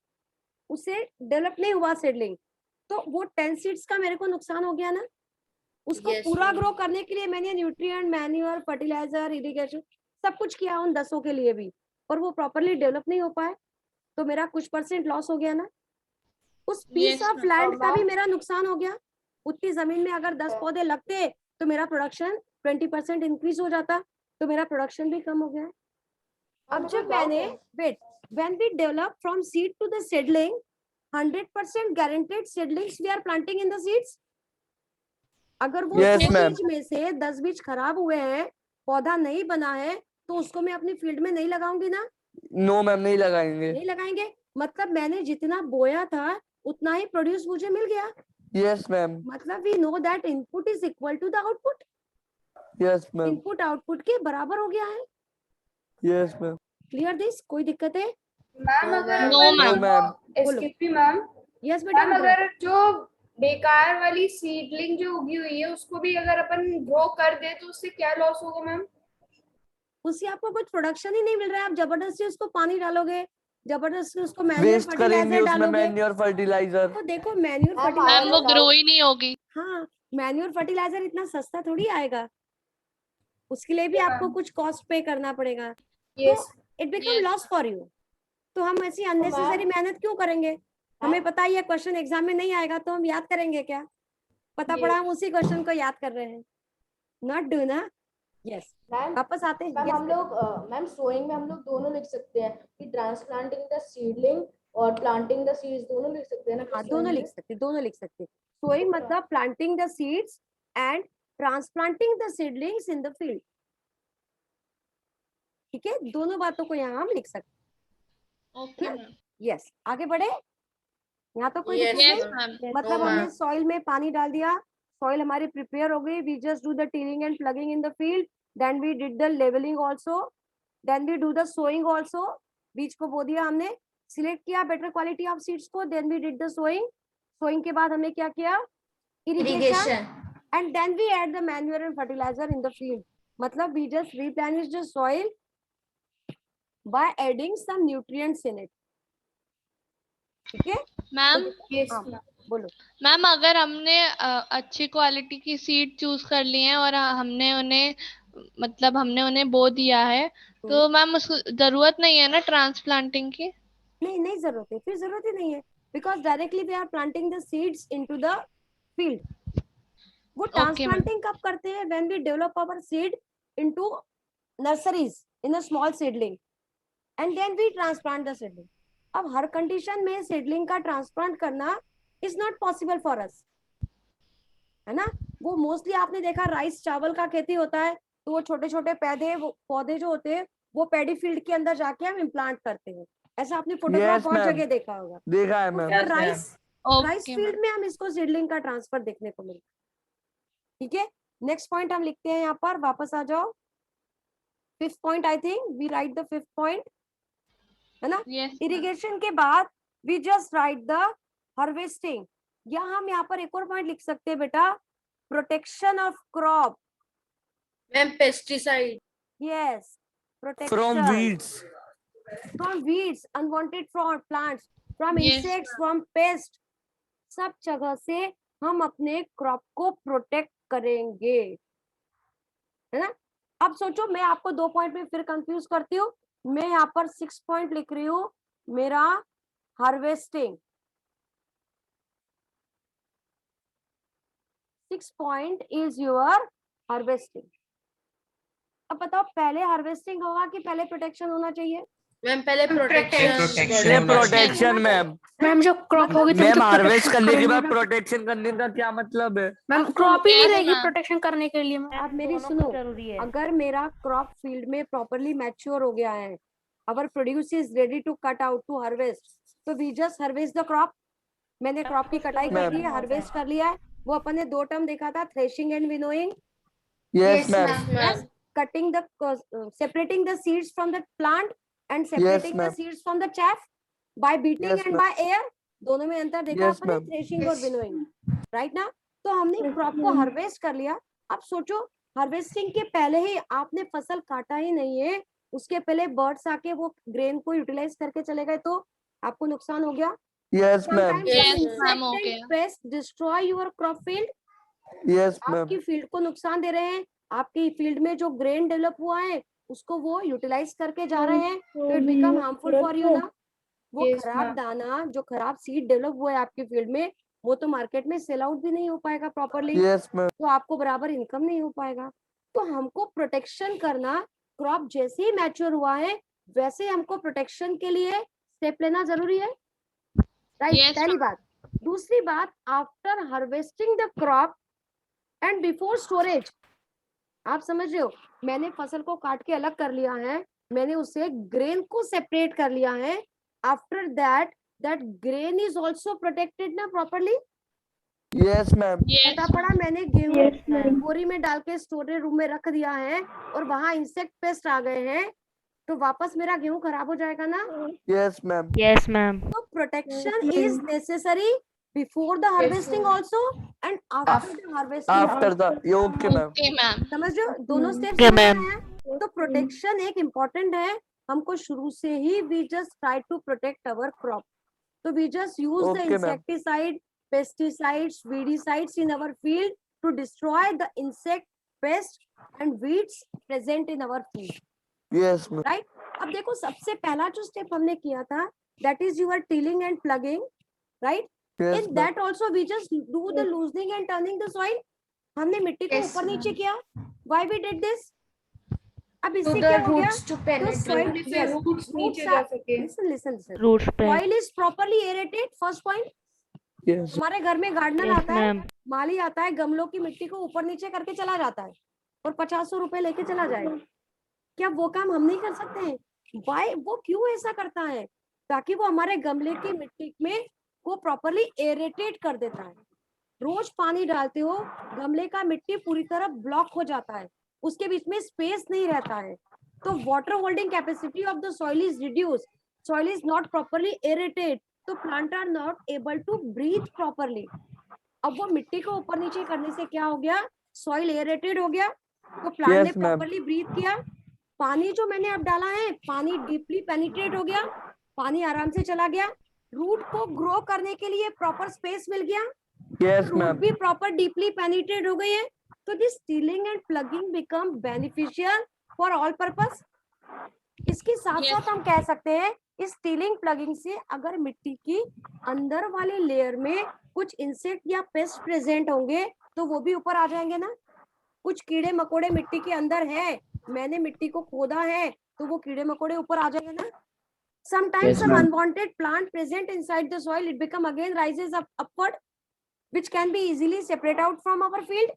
[SPEAKER 4] उससे डेवलप नहीं हुआ सीडलिंग, तो वो 10 सीड्स का मेरे को नुकसान हो गया ना। उसको पूरा ग्रो करने के लिए मैंने न्यूट्रिएंट, मैन्योर, फर्टिलाइजर, इरिगेशन सब कुछ किया उन 10 के लिए भी, और वो प्रॉपर्ली डेवलप नहीं हो पाए, तो मेरा कुछ % लॉस हो गया ना। उस piece
[SPEAKER 3] Yes,
[SPEAKER 4] of
[SPEAKER 3] ma'am.
[SPEAKER 4] Land का भी मेरा नुकसान हो गया। उतनी जमीन में अगर 10 पौधे लगते तो मेरा प्रोडक्शन 20% इंक्रीज हो जाता, तो मेरा प्रोडक्शन भी कम हो गया। अब जब मैंने wait, when we develop from seed to the seedling, 100% guaranteed seedlings we are planting in the seeds. अगर वो
[SPEAKER 5] Yes,
[SPEAKER 4] 100
[SPEAKER 5] ma'am.
[SPEAKER 4] बीज में से 10 बीज खराब हुए हैं, पौधा नहीं बना है, तो उसको मैं अपनी फील्ड में नहीं लगाऊंगी ना।
[SPEAKER 5] नो मैम, नहीं लगाएंगे।
[SPEAKER 4] नहीं लगाएंगे, मतलब मैंने जितना बोया था उतना ही प्रोड्यूस मुझे मिल गया।
[SPEAKER 5] Yes ma'am.
[SPEAKER 4] मतलब we know that input is equal to the output.
[SPEAKER 5] Yes ma'am.
[SPEAKER 4] Input output के बराबर हो गया है।
[SPEAKER 5] Yes ma'am.
[SPEAKER 4] Clear this? कोई दिक्कत है?
[SPEAKER 8] मैम अगर
[SPEAKER 3] No,
[SPEAKER 8] अपन
[SPEAKER 3] ma'am.
[SPEAKER 5] Ma'am.
[SPEAKER 8] Excuse me ma'am,
[SPEAKER 4] yes बेटा,
[SPEAKER 8] मैम अगर जो बेकार वाली सीडलिंग जो उगी हुई है उसको भी अगर अपन ग्रो कर दे तो उससे क्या लॉस होगा मैम?
[SPEAKER 4] उससे आपको कुछ प्रोडक्शन ही नहीं मिल रहा है। आप जबरदस्ती उसको पानी डालोगे, जबरदस्ती उसको मैन्योर
[SPEAKER 5] वेस्ट करेंगे
[SPEAKER 4] फर्टिलाइजर
[SPEAKER 5] उसमें
[SPEAKER 4] डालोगे,
[SPEAKER 5] मैन्योर फर्टिलाइजर।
[SPEAKER 4] तो देखो मैन्योर
[SPEAKER 3] मैम वो
[SPEAKER 4] फर्टिलाइजर,
[SPEAKER 3] ग्रो ही नहीं होगी।
[SPEAKER 4] हाँ मैन्योर फर्टिलाइजर इतना सस्ता थोड़ी आएगा, उसके लिए भी आपको कुछ कॉस्ट पे करना पड़ेगा, तो it become loss for you. तो हम ऐसी अननेसेसरी मेहनत क्यों करेंगे? हमें पता है ये क्वेश्चन एग्जाम में नहीं आएगा, तो हम याद करेंगे क्या? पता पड़ा हम उसी क्वेश्चन को याद कर रहे हैं, नॉट डू ना। यस,
[SPEAKER 7] मैम
[SPEAKER 4] वापस आते हैं।
[SPEAKER 7] मैम
[SPEAKER 4] Yes,
[SPEAKER 7] हम लोग मैम सोइंग में हम लोग दोनों लिख सकते हैं कि ट्रांसप्लांटिंग द सीडलिंग और प्लांटिंग द सीड्स दोनों लिख सकते हैं ना?
[SPEAKER 4] हाँ दोनों लिख सकते, दोनों लिख सकते। सोइंग मतलब planting the seeds and transplanting the seedlings in the field. ठीक है, दोनों बातों को यहाँ हम लिख सकते।
[SPEAKER 3] Okay ma'am.
[SPEAKER 4] यस, आगे बढ़े। यहाँ तो कोई दिक्कत
[SPEAKER 3] यस
[SPEAKER 4] नहीं।
[SPEAKER 3] मैम।
[SPEAKER 4] मतलब हमने सॉइल में पानी डाल दिया, सॉइल हमारी प्रिपेयर हो गई, we just do the tilling and plugging in the field, then we did the levelling also, then we do the sowing also. बीज को बो दिया हमने, सिलेक्ट किया बेटर क्वालिटी ऑफ सीड्स को, then we did the sowing. Sowing के बाद हमने क्या किया? Irrigation, and then we add the manure and fertiliser in the field. मतलब we just replenish the soil by adding some nutrients in it. ठीक है
[SPEAKER 3] ma'am
[SPEAKER 4] हाँ, बोलो।
[SPEAKER 3] मैम अगर हमने अच्छी क्वालिटी की सीड चूज कर ली है और हमने उन्हें बो दिया है, तो मैम उसको जरूरत नहीं है ना ट्रांसप्लांटिंग की?
[SPEAKER 4] नहीं जरूरत है, फिर जरूरत ही नहीं है, because directly we are planting the seeds into the field. वो ट्रांसप्लांटिंग कब करते हैं? When we develop our seed into nurseries in a small seedling and then we transplant the seedling. अब हर कंडीशन में सीडलिंग का ट्रांसप्लांट करना is not possible for us, है ना। वो मोस्टली आपने देखा राइस चावल का खेती होता है, तो वो छोटे छोटे पौधे जो होते हैं वो पैडी फील्ड के अंदर जाके हम इम्प्लांट करते हैं, ऐसा आपने फोटोग्राफ
[SPEAKER 5] Yes,
[SPEAKER 4] बहुत
[SPEAKER 5] ma'am.
[SPEAKER 4] जगह देखा होगा।
[SPEAKER 5] देखा है
[SPEAKER 4] तो
[SPEAKER 5] मैम।
[SPEAKER 4] फिर राइस
[SPEAKER 3] ओके
[SPEAKER 4] फील्ड में हम इसको सीडलिंग का ट्रांसफर देखने को मिलता है। ठीक है, नेक्स्ट पॉइंट हम लिखते हैं यहाँ पर, वापस आ जाओ। Fifth point, I think we write the fifth point, है ना।
[SPEAKER 3] यस
[SPEAKER 4] इरिगेशन के बाद we just write the harvesting, या हम यहाँ पर एक और पॉइंट लिख सकते हैं बेटा, protection of crop.
[SPEAKER 7] Ma'am pesticide.
[SPEAKER 4] Yes, protection
[SPEAKER 5] From weeds.
[SPEAKER 4] from weeds, unwanted from plants, from
[SPEAKER 3] Yes,
[SPEAKER 4] insects, from pests, सब जगह से हम अपने क्रॉप को प्रोटेक्ट करेंगे, है ना। अब सोचो, मैं आपको 2 पॉइंट में फिर कंफ्यूज करती हूँ। मैं यहाँ पर 6 पॉइंट लिख रही हूँ, मेरा harvesting 6 point is your harvesting. अब बताओ, पहले हार्वेस्टिंग होगा कि पहले प्रोटेक्शन होना चाहिए?
[SPEAKER 7] मैम पहले
[SPEAKER 6] Protection
[SPEAKER 5] पहले
[SPEAKER 6] होना
[SPEAKER 5] प्रोटेक्शन मैम।
[SPEAKER 2] मैम जो क्रॉप होगी
[SPEAKER 5] मैम हार्वेस्ट करने के बाद प्रोटेक्शन करने का क्या मतलब है?
[SPEAKER 2] मैम क्रॉप ही नहीं
[SPEAKER 3] Yes,
[SPEAKER 2] रहेगी
[SPEAKER 3] ma'am.
[SPEAKER 2] प्रोटेक्शन करने के लिए।
[SPEAKER 4] अब मेरी सुनो, अगर मेरा क्रॉप फील्ड में प्रॉपरली मैच्योर हो गया है, our produce is ready to cut out to harvest, तो we just harvest the crop. मैंने क्रॉप की कटाई कर ली है, हार्वेस्ट कर लिया है। वो अपन ने 2 टर्म देखा था, threshing and winnowing.
[SPEAKER 5] Yes ma'am.
[SPEAKER 4] Yes, cutting the separating the seeds from the plant and separating the
[SPEAKER 5] ma'am.
[SPEAKER 4] seeds from the chaff by beating
[SPEAKER 5] Yes,
[SPEAKER 4] and
[SPEAKER 5] ma'am.
[SPEAKER 4] by air। दोनों में अंतर देखा
[SPEAKER 5] Yes,
[SPEAKER 4] आपने,
[SPEAKER 5] ma'am.
[SPEAKER 4] Threshing और winnowing, right ना। तो हमने crop को हार्वेस्ट कर लिया। अब सोचो, हार्वेस्टिंग के पहले ही आपने फसल काटा ही नहीं है, उसके पहले बर्ड्स आके वो ग्रेन को यूटिलाइज करके चले गए, तो आपको नुकसान हो गया।
[SPEAKER 5] Yes ma'am.
[SPEAKER 4] Sometimes
[SPEAKER 3] Yes,
[SPEAKER 4] some
[SPEAKER 3] ma'am,
[SPEAKER 4] insect
[SPEAKER 3] okay.
[SPEAKER 4] and pests destroy your crop field।
[SPEAKER 5] Yes ma'am.
[SPEAKER 4] आपकी फील्ड को नुकसान दे रहे हैं, आपकी फील्ड में जो ग्रेन डेवलप हुआ है उसको वो यूटिलाइज करके जा रहे हैं, तो it become harmful for you ना। वो
[SPEAKER 7] Yes,
[SPEAKER 4] खराब
[SPEAKER 7] ma'am.
[SPEAKER 4] दाना, जो खराब सीड डेवलप हुआ है आपकी फील्ड में, वो तो मार्केट में सेल आउट भी नहीं हो पाएगा प्रॉपरली,
[SPEAKER 5] Yes मैम।
[SPEAKER 4] तो आपको बराबर इनकम नहीं हो पाएगा। तो हमको प्रोटेक्शन करना, क्रॉप जैसे ही मैच्योर हुआ है वैसे ही हमको प्रोटेक्शन के लिए स्टेप लेना जरूरी है, राइट।
[SPEAKER 3] Yes,
[SPEAKER 4] पहली बात। दूसरी बात, after harvesting the crop and before storage, आप समझ रहे हो, मैंने फसल को काट के अलग कर लिया है, मैंने उसे ग्रेन को सेपरेट कर लिया है। After that that grain is also protected ना प्रॉपरली।
[SPEAKER 5] Yes ma'am.
[SPEAKER 3] yes,
[SPEAKER 4] पता पड़ा, मैंने गेहूं बोरी में डाल के स्टोरेज रूम में रख दिया है और वहां इंसेक्ट पेस्ट आ गए हैं, तो वापस मेरा गेहूं खराब हो जाएगा ना।
[SPEAKER 5] Yes ma'am.
[SPEAKER 1] Yes, ma'am.
[SPEAKER 4] तो protection is necessary before the harvesting also and after the harvesting.
[SPEAKER 5] After the okay ma'am.
[SPEAKER 3] okay, ma'am.
[SPEAKER 4] समझ रहे हो, दोनों स्टेप्स
[SPEAKER 1] Okay,
[SPEAKER 4] समझ
[SPEAKER 1] ma'am.
[SPEAKER 4] रहे हैं। तो प्रोटेक्शन एक इम्पोर्टेंट है, हमको शुरू से ही we just try to protect our crop, तो we just use the
[SPEAKER 5] Okay, ma'am.
[SPEAKER 4] Insecticide, pesticides, weedicides in our field to destroy the insect, pest and weeds present in our field,
[SPEAKER 5] Yes ma'am.
[SPEAKER 4] Right. अब देखो, सबसे पहला जो step हमने किया था, that is your tilling and plugging, right.
[SPEAKER 5] Yes
[SPEAKER 4] In
[SPEAKER 5] ma'am.
[SPEAKER 4] that also we just do the loosening and turning the soil। हमने मिट्टी को
[SPEAKER 7] Yes,
[SPEAKER 4] ऊपर नीचे
[SPEAKER 7] ma'am.
[SPEAKER 4] किया। Why we did this? अब
[SPEAKER 7] To
[SPEAKER 4] इससे
[SPEAKER 7] the
[SPEAKER 4] क्या हो गया?
[SPEAKER 7] roots to penetrate.
[SPEAKER 4] soil-
[SPEAKER 7] Only
[SPEAKER 4] yes,
[SPEAKER 7] roots नीचे
[SPEAKER 4] roots
[SPEAKER 7] जा
[SPEAKER 4] are-
[SPEAKER 7] सके।
[SPEAKER 4] Listen.
[SPEAKER 1] Roots spread.
[SPEAKER 4] Soil is properly aerated. First point.
[SPEAKER 5] Yes।
[SPEAKER 4] हमारे घर में गार्डनर
[SPEAKER 1] Yes,
[SPEAKER 4] आता है,
[SPEAKER 1] ma'am.
[SPEAKER 4] माली आता है, गमलों की मिट्टी को ऊपर नीचे करके चला जाता है और 500 रुपए लेके चला जाएगा। क्या वो काम हम नहीं कर सकते हैं? Why? वो क्यों ऐसा करता है? ताकि वो हमारे गमले की मिट्टी में वो प्रॉपरली एरेटेट कर देता है। रोज पानी डालते हो, गमले का मिट्टी पूरी तरह ब्लॉक हो जाता है, उसके बीच में स्पेस नहीं रहता है, तो water holding capacity of the soil is reduce, soil is not properly aerated, तो plant are not able to breathe properly. अब वो मिट्टी को ऊपर नीचे करने से क्या हो गया? सॉइल एरेटेड हो गया, तो प्लांट ने
[SPEAKER 5] Yes, ma'am.
[SPEAKER 4] प्रॉपरली ब्रीथ किया। पानी जो मैंने अब डाला है, पानी डीपली पेनिट्रेट हो गया, पानी आराम से चला गया, रूट को ग्रो करने के लिए प्रॉपर स्पेस मिल गया,
[SPEAKER 5] Yes
[SPEAKER 4] रूट
[SPEAKER 5] मैम।
[SPEAKER 4] भी प्रॉपर डीपली पेनिट्रेट हो गई है, तो this tilling and plugging become beneficial for all purpose. इसके साथ
[SPEAKER 3] Yes.
[SPEAKER 4] साथ हम कह सकते हैं, इस टीलिंग प्लगिंग से अगर मिट्टी की अंदर वाले लेयर में कुछ इंसेक्ट या पेस्ट प्रेजेंट होंगे तो वो भी ऊपर आ जाएंगे ना। कुछ कीड़े मकोड़े मिट्टी के अंदर है, मैंने मिट्टी को खोदा है, तो वो कीड़े मकोड़े ऊपर आ जाएंगे ना। Sometimes
[SPEAKER 6] Yes,
[SPEAKER 4] some
[SPEAKER 6] ma'am.
[SPEAKER 4] unwanted plant present inside the soil, it become again rises up upward, which can be easily separate out from our field।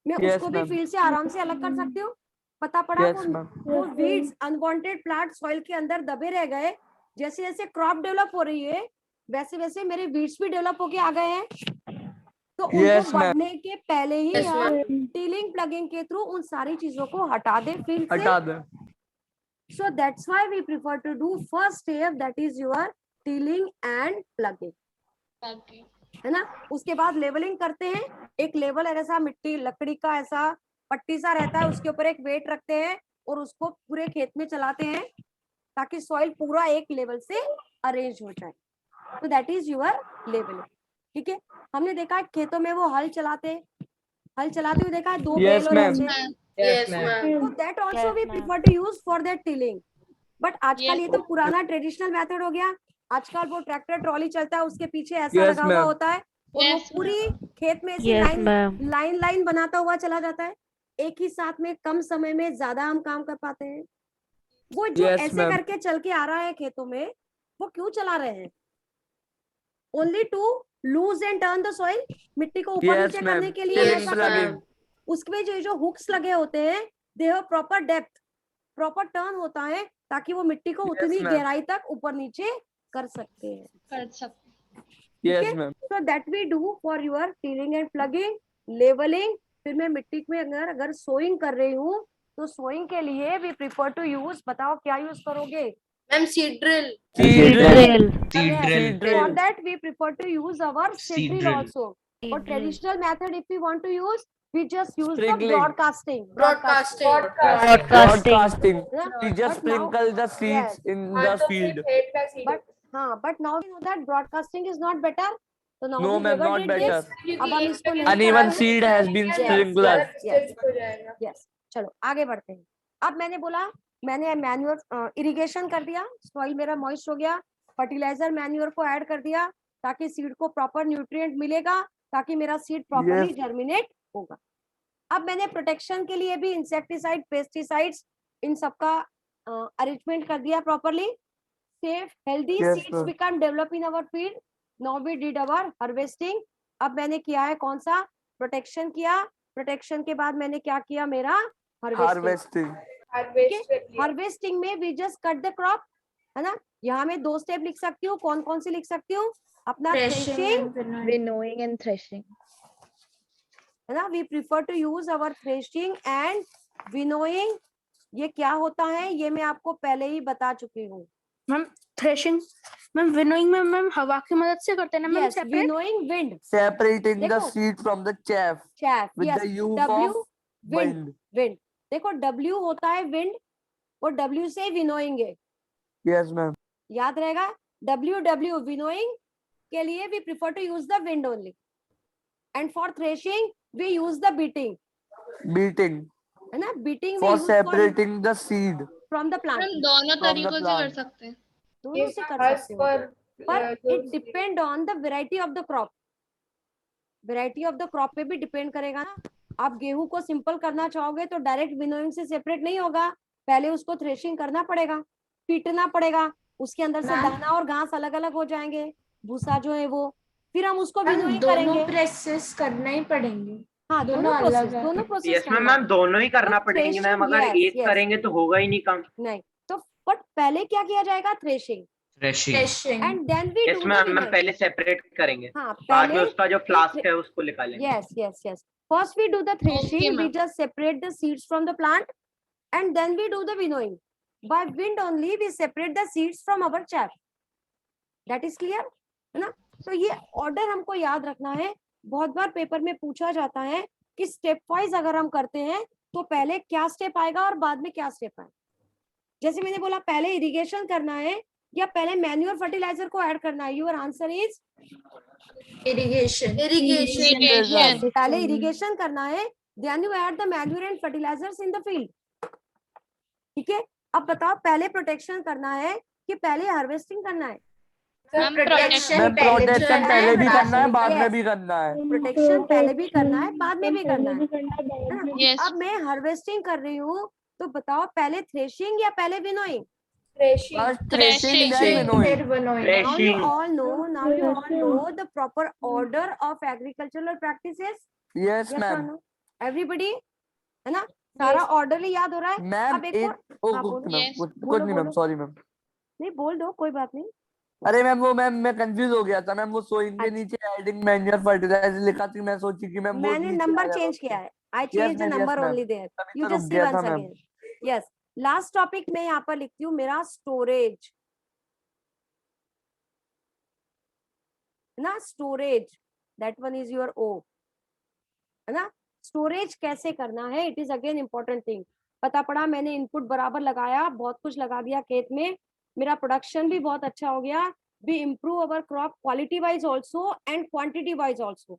[SPEAKER 4] मैं
[SPEAKER 5] Yes,
[SPEAKER 4] उसको भी
[SPEAKER 5] ma'am.
[SPEAKER 4] फील्ड से आराम से अलग कर सकती हूँ। पता पड़ा
[SPEAKER 5] Yes, ma'am.
[SPEAKER 4] वो वीड्स, अनवांटेड प्लांट सॉइल के अंदर दबे रह गए, जैसे जैसे क्रॉप डेवलप हो रही है वैसे वैसे मेरे वीड्स भी डेवलप होके आ गए हैं, तो
[SPEAKER 5] Yes,
[SPEAKER 4] उनको
[SPEAKER 5] ma'am.
[SPEAKER 4] बढ़ने के पहले ही हम टीलिंग प्लगिंग के थ्रू उन सारी चीजों को हटा दे फील्ड से.
[SPEAKER 5] हटा दे.
[SPEAKER 4] So that's why we prefer to do first step, that is your tilling and plugging, है ना. उसके बाद लेवलिंग करते हैं. एक लेवल ऐसा मिट्टी लकड़ी का ऐसा पट्टी सा रहता है, उसके ऊपर एक वेट रखते हैं और उसको पूरे खेत में चलाते हैं ताकि सॉइल पूरा एक लेवल से अरेंज हो जाए. तो दैट इज योर लेवलिंग. ठीक है. हमने देखा है खेतों में वो हल चलाते हुए देखा है, 2
[SPEAKER 5] Yes,
[SPEAKER 4] बैल और
[SPEAKER 5] ma'am.
[SPEAKER 4] ऐसे.
[SPEAKER 8] Yes, ma'am.
[SPEAKER 4] So that also we prefer to use for that tilling. But आजकल ये तो पुराना ट्रेडिशनल मेथड हो गया. आजकल वो ट्रैक्टर ट्रॉली चलता है, उसके पीछे ऐसा
[SPEAKER 5] Yes,
[SPEAKER 4] लगा हुआ
[SPEAKER 5] ma'am.
[SPEAKER 4] होता है और वो
[SPEAKER 3] Yes,
[SPEAKER 4] पूरी खेत में ऐसे लाइन बनाता हुआ चला जाता है. एक ही साथ में कम समय में ज्यादा हम काम कर पाते हैं. वो जो
[SPEAKER 5] Yes,
[SPEAKER 4] ऐसे
[SPEAKER 5] ma'am.
[SPEAKER 4] करके चल के आ रहा है खेतों में, वो क्यों चला रहे हैं? Only to loose and turn the soil. मिट्टी को ऊपर
[SPEAKER 5] Yes,
[SPEAKER 4] नीचे
[SPEAKER 5] ma'am.
[SPEAKER 4] करने के लिए
[SPEAKER 5] Tilling,
[SPEAKER 4] ऐसा
[SPEAKER 5] plugging.
[SPEAKER 4] उसमें जो हुक्स लगे होते हैं, they have proper depth, proper turn होता है ताकि वो मिट्टी को
[SPEAKER 5] Yes,
[SPEAKER 4] उतनी
[SPEAKER 5] ma'am.
[SPEAKER 4] गहराई तक ऊपर नीचे कर सकते हैं.
[SPEAKER 3] कर सकते.
[SPEAKER 5] Yes,
[SPEAKER 4] Okay?
[SPEAKER 5] ma'am.
[SPEAKER 4] So that we do for your tilling and plugging, leveling. फिर मैं मिट्टी में अगर सोइंग कर रही हूँ तो सोइंग के लिए we prefer to use, बताओ क्या यूज करोगे?
[SPEAKER 8] Ma'am, seed drill.
[SPEAKER 5] Seed drill.
[SPEAKER 6] Seed drill.
[SPEAKER 4] For that we prefer to use our seed
[SPEAKER 6] Seed
[SPEAKER 4] drill
[SPEAKER 6] drill.
[SPEAKER 4] also. For traditional method, if we want to use, we just use the
[SPEAKER 5] Sprinkling.
[SPEAKER 4] broadcasting.
[SPEAKER 8] Broadcasting.
[SPEAKER 5] Broadcasting.
[SPEAKER 4] Yeah.
[SPEAKER 5] We just
[SPEAKER 4] But now-
[SPEAKER 5] sprinkle the seeds
[SPEAKER 4] Yes.
[SPEAKER 5] in
[SPEAKER 8] हाँ,
[SPEAKER 5] the
[SPEAKER 8] तो
[SPEAKER 5] field.
[SPEAKER 8] फिर खेत का seed.
[SPEAKER 4] But now we know that broadcasting is not better. So now
[SPEAKER 5] No,
[SPEAKER 4] we
[SPEAKER 5] ma'am,
[SPEAKER 4] never
[SPEAKER 5] not
[SPEAKER 4] did
[SPEAKER 5] better.
[SPEAKER 4] this.
[SPEAKER 8] क्योंकि
[SPEAKER 4] अब हम
[SPEAKER 8] एक
[SPEAKER 4] इसको नहीं
[SPEAKER 8] जगह
[SPEAKER 5] Uneven
[SPEAKER 4] करेंगे.
[SPEAKER 5] seed has been
[SPEAKER 8] Yes,
[SPEAKER 5] sprinkler.
[SPEAKER 8] yes, हो जाएगा.
[SPEAKER 4] Yes. चलो आगे बढ़ते हैं. अब मैंने बोला मैंने मैन्योर इरिगेशन कर दिया, सॉइल मेरा मॉइस्ट हो गया, फर्टिलाइजर मैन्योर को ऐड कर दिया ताकि सीड को प्रॉपर न्यूट्रिएंट मिलेगा, ताकि मेरा सीड प्रॉपरली
[SPEAKER 5] Yes.
[SPEAKER 4] जर्मिनेट होगा. अब मैंने प्रोटेक्शन के लिए भी इंसेक्टिसाइड, पेस्टिसाइड्स, इन सबका अरेंजमेंट कर दिया properly. Safe healthy
[SPEAKER 5] Yes,
[SPEAKER 4] seeds
[SPEAKER 5] ma'am.
[SPEAKER 4] Become develop in our field. Now we did our harvesting. अब मैंने किया है कौन सा? प्रोटेक्शन किया. प्रोटेक्शन के बाद मैंने क्या किया? मेरा हार्वेस्टिंग.
[SPEAKER 5] Harvesting.
[SPEAKER 4] हार्वेस्टिंग में we just cut the crop, है ना. यहाँ मैं 2 स्टेप लिख सकती हूँ. कौन कौन से लिख सकती हूँ? अपना थ्रेशिंग,
[SPEAKER 1] Winnowing and threshing.
[SPEAKER 4] है ना. We prefer to use our threshing and winnowing. ये क्या होता है ये मैं आपको पहले ही बता चुकी हूँ.
[SPEAKER 2] मैम थ्रेशिंग, मैम विनोइंग में मैम हवा की मदद से करते हैं ना ma'am
[SPEAKER 4] Yes,
[SPEAKER 2] separate.
[SPEAKER 4] winnowing wind,
[SPEAKER 5] Separating the
[SPEAKER 4] देखो.
[SPEAKER 5] seed from the chaff
[SPEAKER 4] chaff.
[SPEAKER 5] with
[SPEAKER 4] Yes,
[SPEAKER 5] the use
[SPEAKER 4] W
[SPEAKER 5] of
[SPEAKER 4] wind.
[SPEAKER 5] wind.
[SPEAKER 4] देखो W होता है wind और W से विनोइंग है.
[SPEAKER 5] Yes, ma'am.
[SPEAKER 4] याद रहेगा. W विनोइंग के लिए we prefer to use the wind only, and for threshing we use the beating,
[SPEAKER 5] Beating
[SPEAKER 4] है ना. beating we
[SPEAKER 5] for
[SPEAKER 4] use
[SPEAKER 5] separating the seed.
[SPEAKER 4] from the plant.
[SPEAKER 3] हम दोनों
[SPEAKER 5] From the
[SPEAKER 3] तरीकों से कर
[SPEAKER 5] plant.
[SPEAKER 3] सकते हैं.
[SPEAKER 4] दोनों से कर
[SPEAKER 8] हर्ष
[SPEAKER 4] सकते हो. पर
[SPEAKER 8] जो
[SPEAKER 4] it depend on the variety of the crop. variety of the crop पे भी डिपेंड करेगा ना. आप गेहूं को सिंपल करना चाहोगे तो डायरेक्ट विनोइंग से सेपरेट नहीं होगा. पहले उसको थ्रेशिंग करना पड़ेगा, पीटना पड़ेगा, उसके अंदर से दाना और घास अलग अलग हो जाएंगे, भूसा जो है वो. फिर हम उसको विनोइंग करेंगे.
[SPEAKER 1] प्रोसेस करना ही पड़ेंगे.
[SPEAKER 4] हाँ,
[SPEAKER 1] दोनों अलग है.
[SPEAKER 4] दोनों प्रोसेस
[SPEAKER 10] यस मैम, मैम दोनों ही करना पड़ेंगे मैम. अगर
[SPEAKER 4] yes,
[SPEAKER 10] एक
[SPEAKER 4] yes.
[SPEAKER 10] करेंगे तो होगा ही नहीं काम.
[SPEAKER 4] नहीं तो बट पहले क्या किया जाएगा? Threshing.
[SPEAKER 6] Threshing.
[SPEAKER 4] And then we
[SPEAKER 10] yes
[SPEAKER 4] do
[SPEAKER 10] ma'am, ma'am पहले सेपरेट करेंगे,
[SPEAKER 4] हाँ
[SPEAKER 10] बाद में
[SPEAKER 4] पहले.
[SPEAKER 10] उसका जो फ्लास्क है उसको निकालेंगे.
[SPEAKER 4] Yes. First we do the threshing.
[SPEAKER 3] Okay,
[SPEAKER 4] We
[SPEAKER 3] ma'am.
[SPEAKER 4] just separate the seeds from the plant, and then we do the winnowing. By wind only we separate the seeds from our chaff. That is clear, है ना. तो ये order हमको याद रखना है. बहुत बार paper में पूछा जाता है कि स्टेप वाइज अगर हम करते हैं तो पहले क्या स्टेप आएगा और बाद में क्या स्टेप आएगा. जैसे मैंने बोला पहले इरिगेशन करना है या पहले मैन्यूअर फर्टिलाइजर को ऐड करना है. Your answer is
[SPEAKER 1] Irrigation.
[SPEAKER 3] Irrigation.
[SPEAKER 4] पहले इरिगेशन करना है, then you add the manure and fertilizers in the field. ठीक है. अब बताओ पहले प्रोटेक्शन करना है कि पहले हार्वेस्टिंग करना है?
[SPEAKER 3] हम प्रोटेक्शन
[SPEAKER 5] मैम प्रोटेक्शन पहले भी करना है, बाद में
[SPEAKER 4] Yes.
[SPEAKER 5] भी करना है.
[SPEAKER 4] प्रोटेक्शन पहले भी करना है, बाद में भी करना है ना?
[SPEAKER 3] Yes.
[SPEAKER 4] अब मैं हार्वेस्टिंग कर रही हूँ तो बताओ पहले थ्रेशिंग या पहले winnowing?
[SPEAKER 8] threshing.
[SPEAKER 5] First threshing, then
[SPEAKER 3] Threshing.
[SPEAKER 5] winnowing.
[SPEAKER 4] Now you
[SPEAKER 10] Threshing.
[SPEAKER 4] all know the proper order of agricultural practices.
[SPEAKER 5] Yes,
[SPEAKER 4] Yes or
[SPEAKER 5] ma'am.
[SPEAKER 4] no? Everybody, है ना. सारा ऑर्डरली याद हो रहा है.
[SPEAKER 5] मैम
[SPEAKER 4] अब एक
[SPEAKER 5] एक
[SPEAKER 4] और. हाँ,
[SPEAKER 5] कुछ
[SPEAKER 4] बोलो.
[SPEAKER 5] Ma'am,
[SPEAKER 3] Yes.
[SPEAKER 5] कुछ
[SPEAKER 4] बोलो,
[SPEAKER 5] नहीं मैम,
[SPEAKER 4] बोलो.
[SPEAKER 5] Sorry ma'am.
[SPEAKER 4] नहीं बोल दो, कोई बात नहीं।
[SPEAKER 5] अरे मैम वो मैम मैं कंफ्यूज हो गया था मैम, वो सोइंग के
[SPEAKER 4] अच्छा।
[SPEAKER 5] नीचे एडिंग मैन्योर फर्टिलाइजर लिखा थी, मैं सोची कि मैम वो
[SPEAKER 4] मैंने
[SPEAKER 5] नीचे
[SPEAKER 4] नंबर
[SPEAKER 5] आएगा
[SPEAKER 4] चेंज
[SPEAKER 5] तो।
[SPEAKER 4] किया है, I
[SPEAKER 5] yes
[SPEAKER 4] change the
[SPEAKER 5] ma'am, yes
[SPEAKER 4] number
[SPEAKER 5] ma'am,
[SPEAKER 4] only there,
[SPEAKER 5] तभी
[SPEAKER 4] यू
[SPEAKER 5] तो रुक
[SPEAKER 4] जस्ट सी
[SPEAKER 5] गया था
[SPEAKER 4] once
[SPEAKER 5] ma'am.
[SPEAKER 4] Again. Yes, last topic मैं यहाँ पर लिखती हूँ मेरा स्टोरेज, ना storage, that one is your ओ, है ना। स्टोरेज कैसे करना है, it is again important thing. पता पड़ा मैंने इनपुट बराबर लगाया, बहुत कुछ लगा दिया खेत में, मेरा प्रोडक्शन भी बहुत अच्छा हो गया, we improve our crop quality wise also and quantity wise also,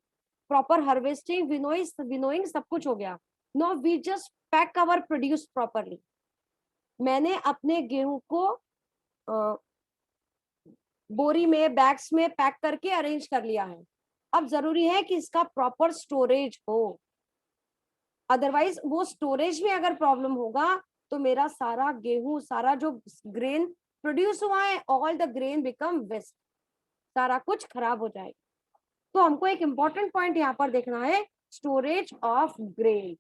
[SPEAKER 4] proper harvesting, winnowing सब कुछ हो गया। No we just pack our produce properly. मैंने अपने गेहूं को बोरी में, बैग्स में पैक करके अरेंज कर लिया है। अब जरूरी है कि इसका प्रॉपर स्टोरेज हो, अदरवाइज वो स्टोरेज में अगर प्रॉब्लम होगा तो मेरा सारा गेहूं, सारा जो ग्रेन प्रोड्यूस हुआ है, all the grain become waste, सारा कुछ खराब हो जाएगा। तो हमको एक इंपॉर्टेंट पॉइंट यहाँ पर देखना है, स्टोरेज ऑफ ग्रेन।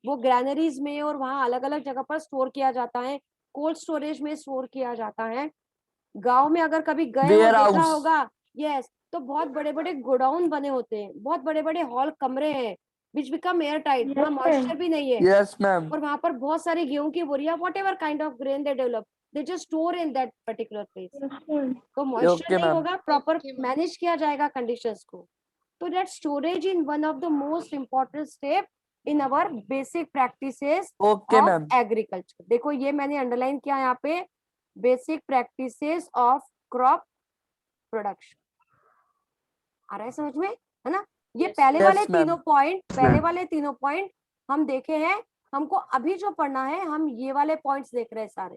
[SPEAKER 4] वो ग्रैनरीज में और वहां अलग अलग जगह पर स्टोर किया जाता है, कोल्ड स्टोरेज में स्टोर किया जाता है। गांव में अगर कभी गए हो, देखा होगा, यस, तो बहुत बड़े बड़े गोडाउन बने होते हैं, बहुत बड़े बड़े हॉल कमरे हैं, विच बिकम एयर टाइट, वहाँ मॉइस्चर भी नहीं है।
[SPEAKER 5] Yes ma'am.
[SPEAKER 4] और वहां पर बहुत सारी गेहूं की बोरियां, what ever kind of grain they develop, they just store in that particular place. तो मॉइस्चर नहीं होगा, प्रॉपर मैनेज किया जाएगा कंडीशंस को। तो that storage in one of the most important step in our basic practices of agriculture. देखो ये मैंने अंडरलाइन किया यहाँ पे, basic practices of crop production. आ रहा है समझ में, है ना। ये पहले वाले तीनों पॉइंट, पहले वाले तीनों पॉइंट हम देखे हैं, हमको अभी जो पढ़ना है हम ये वाले पॉइंट्स देख रहे हैं सारे,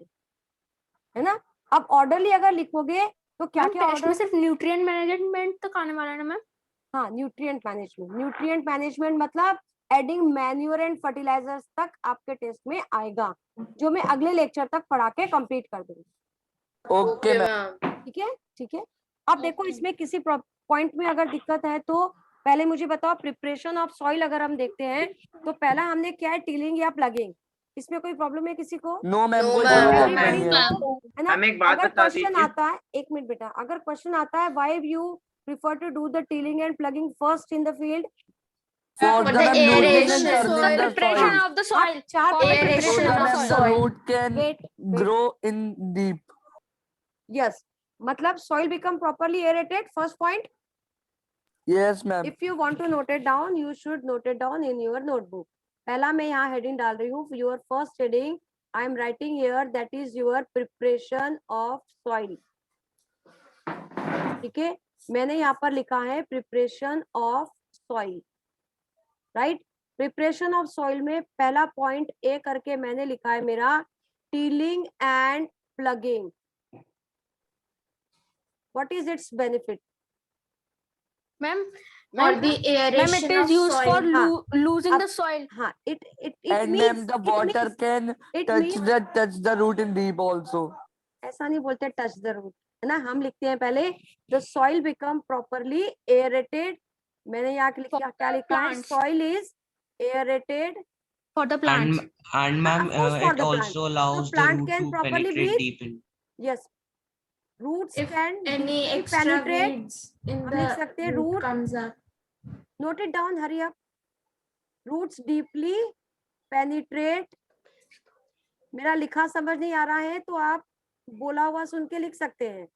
[SPEAKER 4] है ना। अब ऑर्डरली अगर लिखोगे तो क्या क्या ऑर्डर,
[SPEAKER 2] सिर्फ न्यूट्रिएंट मैनेजमेंट तक आने वाला है ना मैम।
[SPEAKER 4] हाँ, न्यूट्रिएंट मैनेजमेंट मतलब एडिंग मैन्योर एंड फर्टिलाइजर्स तक आपके टेस्ट में आएगा, जो मैं अगले लेक्चर तक पढ़ा के कंप्लीट कर दूंगी।
[SPEAKER 5] ओके मैम,
[SPEAKER 4] ठीक है, ठीक है। अब देखो इसमें किसी पॉइंट में अगर दिक्कत है तो पहले मुझे बताओ, प्रिपरेशन ऑफ सॉइल अगर हम देखते हैं तो पहला हमने क्या है, टिलिंग या प्लगिंग, इसमें कोई प्रॉब्लम है किसी को?
[SPEAKER 5] नो मैम, कोई प्रॉब्लम नहीं है।
[SPEAKER 4] है ना।
[SPEAKER 10] हमें एक बात
[SPEAKER 4] अगर
[SPEAKER 10] बता
[SPEAKER 4] क्वेश्चन
[SPEAKER 10] दीजिए।
[SPEAKER 4] आता है, एक मिनट बेटा, अगर क्वेश्चन आता है why you prefer to do the tilling and plugging first in the field,
[SPEAKER 5] For the nutrition and
[SPEAKER 1] aeration,
[SPEAKER 5] turning the
[SPEAKER 2] Preparation
[SPEAKER 5] soil,
[SPEAKER 2] of the soil.
[SPEAKER 4] चार
[SPEAKER 2] For
[SPEAKER 5] so
[SPEAKER 1] aeration
[SPEAKER 5] that
[SPEAKER 1] of
[SPEAKER 5] ma'am the
[SPEAKER 1] soil.
[SPEAKER 5] root can
[SPEAKER 4] Wait.
[SPEAKER 5] grow in deep.
[SPEAKER 4] Yes, मतलब soil become properly aerated, first point.
[SPEAKER 5] Yes ma'am.
[SPEAKER 4] If you want to note it down, you should note it down in your notebook. पहला मैं यहाँ heading डाल रही हूँ, your first heading I am writing here, that is your preparation of soil. ठीक है, मैंने यहाँ पर लिखा है preparation of soil, right? Preparation of soil में पहला पॉइंट ए करके मैंने लिखा है मेरा tilling and plugging. What is it's benefit?
[SPEAKER 2] Ma'am
[SPEAKER 1] or the aeration
[SPEAKER 2] it is
[SPEAKER 1] of
[SPEAKER 2] used for
[SPEAKER 1] soil.
[SPEAKER 2] losing the soil.
[SPEAKER 4] हाँ, it
[SPEAKER 5] And
[SPEAKER 4] means
[SPEAKER 5] ma'am the water can touch the root in deep also.
[SPEAKER 4] ऐसा नहीं बोलते touch the root, है ना। हम लिखते हैं पहले the soil become properly aerated. मैंने यहाँ क्या लिखा है, soil is aerated
[SPEAKER 2] for the plants.
[SPEAKER 6] And ma'am,
[SPEAKER 4] of course for
[SPEAKER 6] it
[SPEAKER 4] the
[SPEAKER 6] also
[SPEAKER 4] plant. So
[SPEAKER 6] allows the
[SPEAKER 4] plant
[SPEAKER 6] root
[SPEAKER 4] can
[SPEAKER 6] to
[SPEAKER 4] properly
[SPEAKER 6] penetrate
[SPEAKER 4] breathe.
[SPEAKER 6] deep in.
[SPEAKER 4] Yes, roots
[SPEAKER 1] If
[SPEAKER 4] can
[SPEAKER 1] any
[SPEAKER 4] deeply
[SPEAKER 1] extra
[SPEAKER 4] penetrate.
[SPEAKER 1] weeds in
[SPEAKER 4] हम लिख सकते हैं
[SPEAKER 1] the root
[SPEAKER 4] root,
[SPEAKER 1] comes up.
[SPEAKER 4] note it down, hurry up. Roots deeply penetrate. मेरा लिखा समझ नहीं आ रहा है तो आप बोला हुआ सुन के लिख सकते हैं,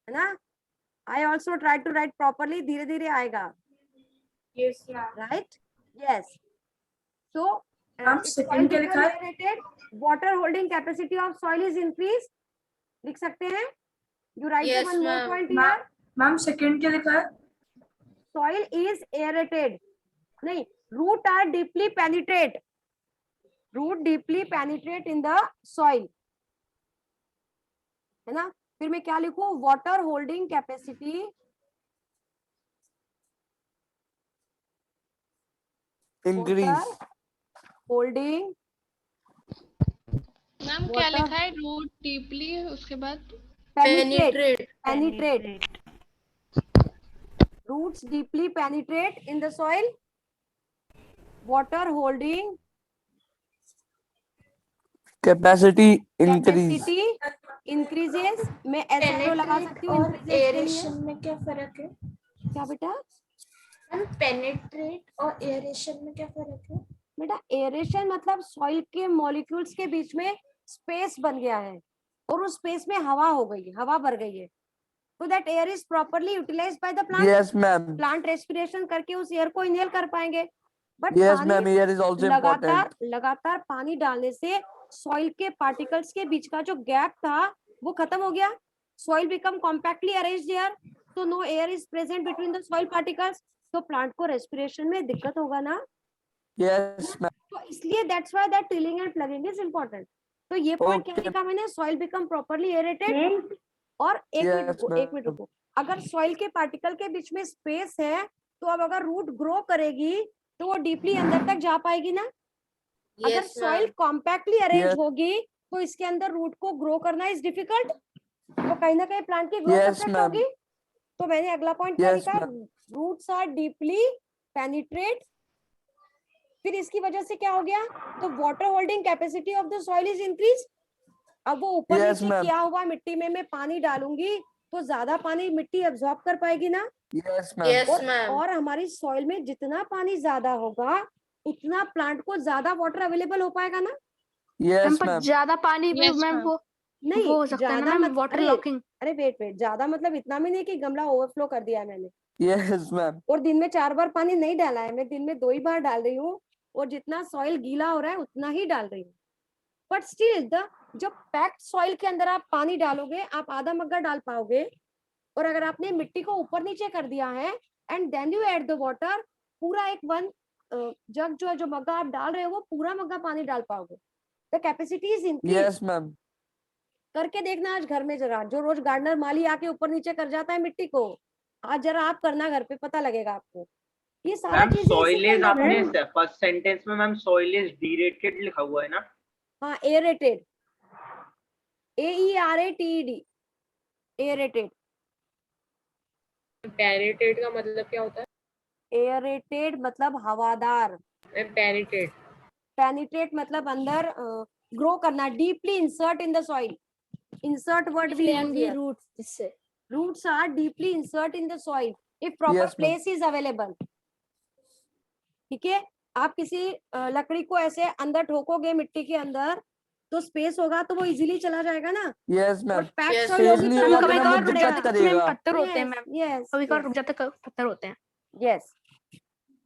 [SPEAKER 4] है ना। I also try to write properly, धीरे धीरे आएगा।
[SPEAKER 8] Yes, yeah.
[SPEAKER 4] Right? Yes. So,
[SPEAKER 8] Ma'am,
[SPEAKER 4] if
[SPEAKER 8] second
[SPEAKER 4] soil
[SPEAKER 8] क्या लिखा
[SPEAKER 4] become
[SPEAKER 8] है?
[SPEAKER 4] aerated, water holding capacity of soil is increased. लिख सकते हैं। You write
[SPEAKER 1] Yes,
[SPEAKER 4] one more
[SPEAKER 1] ma'am.
[SPEAKER 4] point here.
[SPEAKER 8] Ma'am second क्या लिखा है?
[SPEAKER 4] Soil is aerated. नहीं, root are deeply penetrate. Root deeply penetrate in the soil. है ना। फिर मैं क्या लिखूं, water holding capacity
[SPEAKER 5] Increase.
[SPEAKER 4] Holding.
[SPEAKER 3] Ma'am क्या लिखा है, रूट डीपली, उसके बाद
[SPEAKER 4] penetrate. Roots deeply penetrate in the soil. Water holding
[SPEAKER 5] capacity increase,
[SPEAKER 4] capacity increases, मैं एसएफओ लगा सकती हूँ
[SPEAKER 7] और
[SPEAKER 4] increases के लिए।
[SPEAKER 7] एरेशन में क्या फर्क है?
[SPEAKER 4] क्या बेटा?
[SPEAKER 7] पेनिट्रेट और एरेशन में क्या फर्क है?
[SPEAKER 4] बेटा एरेशन मतलब सॉइल के मॉलिक्यूल्स के बीच में स्पेस बन गया है और उस स्पेस में हवा हो गई है, हवा भर गई है, तो that air is properly utilised by the plant.
[SPEAKER 5] Yes ma'am,
[SPEAKER 4] plant respiration करके उस एयर को इनहेल कर पाएंगे। But
[SPEAKER 5] yes ma'am, air is also important.
[SPEAKER 4] लगातार पानी डालने से सॉइल के पार्टिकल्स के बीच का जो गैप था वो खत्म हो गया। Soil become compactly arranged air, so no air is present between the soil particles, तो प्लांट को रेस्पिरेशन में दिक्कत होगा ना।
[SPEAKER 5] यस मैम,
[SPEAKER 4] तो इसलिए that's why that tilling and plugging is important. तो ये पॉइंट क्या लिखा मैंने, सॉइल बिकम प्रॉपर्ली एरेटेड। और एक मिनट रुको, अगर सॉइल के पार्टिकल के बीच में स्पेस है तो अब अगर रूट ग्रो करेगी तो वो डीपली अंदर तक जा पाएगी ना। अगर सॉइल कॉम्पैक्टली अरेंज होगी तो इसके अंदर रूट को ग्रो करना इज डिफिकल्ट, तो कहीं ना कहीं प्लांट की ग्रोथ अफेक्ट होगी। तो मैंने अगला पॉइंट क्या लिखा, रूट्स आर डीपली पेनिट्रेट। फिर इसकी वजह से क्या हो गया, तो water holding capacity of the soil is increase. अब वो ऊपर नीचे किया हुआ मिट्टी में मैं पानी डालूंगी तो ज्यादा पानी मिट्टी एब्जॉर्ब कर पाएगी ना।
[SPEAKER 5] यस मैम,
[SPEAKER 4] और हमारी सॉइल में जितना पानी ज्यादा होगा उतना प्लांट को ज्यादा वाटर अवेलेबल हो पाएगा ना।
[SPEAKER 5] यस मैम,
[SPEAKER 2] ज्यादा पानी भी मैम वो
[SPEAKER 4] नहीं
[SPEAKER 2] हो सकता है ना मैम, वाटर लॉकिंग।
[SPEAKER 4] अरे वेट ज्यादा मतलब इतना भी नहीं कि गमला ओवरफ्लो कर दिया है मैंने।
[SPEAKER 5] यस मैम,
[SPEAKER 4] और दिन में 4 बार पानी नहीं डाला है, मैं दिन में 2 ही बार डाल रही हूँ और जितना सॉइल गीला हो रहा है उतना ही डाल रही हूँ। बट स्टिल जो पैक्ड सॉइल के अंदर आप पानी डालोगे आप आधा मग्गा डाल पाओगे, और अगर आपने मिट्टी को ऊपर नीचे कर दिया है and then you add the water, पूरा एक 1 जग जो मग्गा आप डाल रहे हो वो पूरा मग्गा पानी डाल पाओगे। The capacity is increase.
[SPEAKER 5] Yes ma'am,
[SPEAKER 4] करके देखना आज घर में जरा, जो रोज गार्डनर माली आके ऊपर नीचे कर जाता है मिट्टी को, आज जरा आप करना घर पे, पता लगेगा आपको। ये सारा चीज
[SPEAKER 10] सॉइल इज, आपने फर्स्ट सेंटेंस में मैम सॉइल इज डीरेटेड लिखा हुआ है ना।
[SPEAKER 4] हाँ, एरेटेड, AERATED, एरेटेड।
[SPEAKER 8] पेनिट्रेट का मतलब क्या होता है?
[SPEAKER 4] एरेटेड मतलब हवादार,
[SPEAKER 8] पेनिट्रेट
[SPEAKER 4] पेनिट्रेट मतलब अंदर ग्रो करना, deeply insert in the soil. Insert word we use here,
[SPEAKER 2] roots, इससे
[SPEAKER 4] roots are deeply insert in the soil if proper place is available. ठीक है, आप किसी लकड़ी को ऐसे अंदर ठोकोगे मिट्टी के अंदर तो स्पेस होगा तो वो इजीली चला जाएगा ना।
[SPEAKER 5] यस मैम,
[SPEAKER 2] पत्थर होते हैं मैम,
[SPEAKER 4] यस
[SPEAKER 2] कभी-कभार रुक जाते हैं, पत्थर होते हैं।
[SPEAKER 4] यस।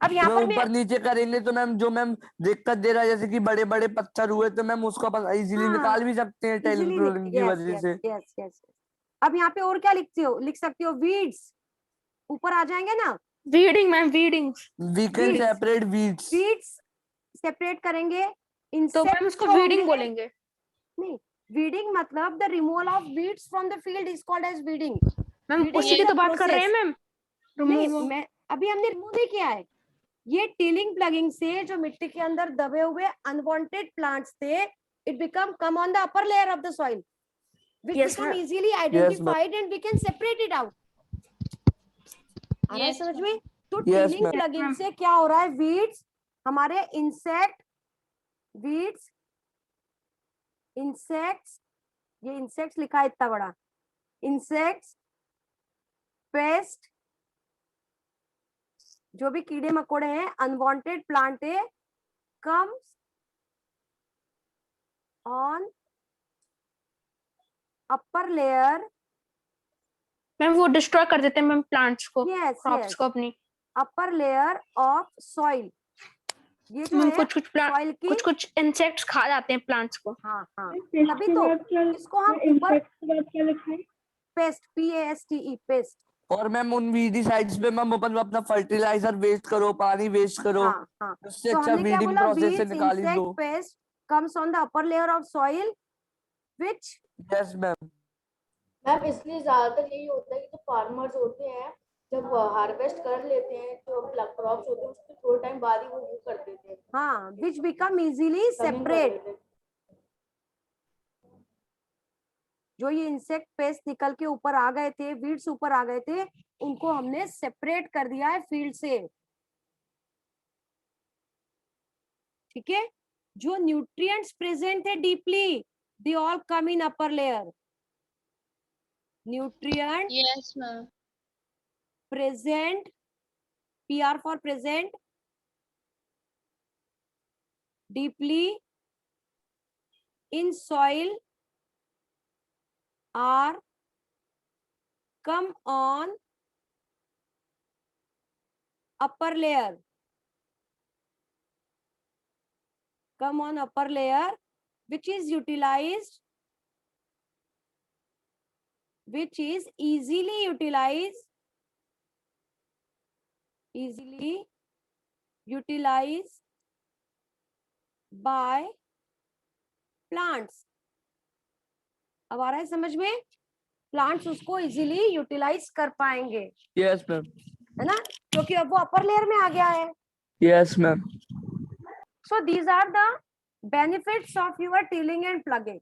[SPEAKER 4] अब यहाँ पर
[SPEAKER 5] ऊपर नीचे करेंगे तो मैम जो मैम दिक्कत दे रहा है जैसे कि बड़े बड़े पत्थर हुए तो मैम उसको अपन इजीली निकाल भी सकते हैं टेलिंग रोलिंग की वजह से।
[SPEAKER 4] Yes yes. अब यहाँ पे और क्या लिख सकती हो, वीड्स ऊपर आ जाएंगे ना।
[SPEAKER 2] Weeding ma'am, weeding,
[SPEAKER 5] we can separate weeds,
[SPEAKER 4] weeds separate करेंगे।
[SPEAKER 2] तो मैम उसको वीडिंग बोलेंगे।
[SPEAKER 4] नहीं, वीडिंग मतलब the removal of weeds from the field is called as weeding.
[SPEAKER 2] Ma'am उसी की तो बात कर रहे हैं मैम।
[SPEAKER 4] नहीं, मैं अभी हमने रिमूव नहीं किया है। ये टिलिंग प्लगिंग से जो मिट्टी के अंदर दबे हुए अनवांटेड प्लांट्स थे, it become come on the upper layer of the soil which become easily identified and we can separate it out. आ रहा है समझ में? तो टिलिंग प्लगिंग से क्या हो रहा है, वीड्स हमारे इंसेक्ट्स, ये इंसेक्ट्स लिखा है इतना बड़ा, इंसेक्ट्स, पेस्ट, जो भी कीड़े मकोड़े हैं, unwanted plant comes on upper layer.
[SPEAKER 2] Ma'am वो डिस्ट्रॉय कर देते हैं मैम प्लांट्स को, क्रॉप्स को अपनी।
[SPEAKER 4] अपर लेयर ऑफ सॉइल, ये जो है
[SPEAKER 2] कुछ इंसेक्ट्स खा जाते हैं प्लांट्स को।
[SPEAKER 4] हाँ हाँ, तभी तो इसको हम ऊपर पेस्ट, PASTE, पेस्ट।
[SPEAKER 5] और मैम उन वीडिसाइड्स पे मैम अपन अपना फर्टिलाइजर वेस्ट करो, पानी वेस्ट करो, उससे अच्छा वीडिंग प्रोसेस से निकाल दो।
[SPEAKER 4] Paste comes on the upper layer of soil which.
[SPEAKER 5] Yes ma'am.
[SPEAKER 7] Ma'am इसलिए ज्यादातर यही होता है कि जो फार्मर्स होते हैं जब हार्वेस्ट कर लेते हैं जो क्रॉप्स होते हैं उसके थोड़े टाइम बाद ही वो कर देते हैं।
[SPEAKER 4] हाँ, व्हिच बिकम इजीली सेपरेट। जो ये इंसेक्ट पेस्ट निकल के ऊपर आ गए थे, वीड्स ऊपर आ गए थे, उनको हमने सेपरेट कर दिया है फील्ड से। ठीक है, जो न्यूट्रिएंट्स प्रेजेंट है deeply, they all come in upper layer. Nutrient
[SPEAKER 3] Yes, ma'am.
[SPEAKER 4] present, PR for present, deeply in soil are come on upper layer, come on upper layer, which is utilized, which is easily utilized by plants. अब आ रहा है समझ में? Plants उसको easily utilise कर पाएंगे.
[SPEAKER 5] Yes ma'am.
[SPEAKER 4] है ना, क्योंकि अब वो अपर लेयर में आ गया है.
[SPEAKER 5] Yes ma'am.
[SPEAKER 4] So these are the benefits of your tilling and plugging.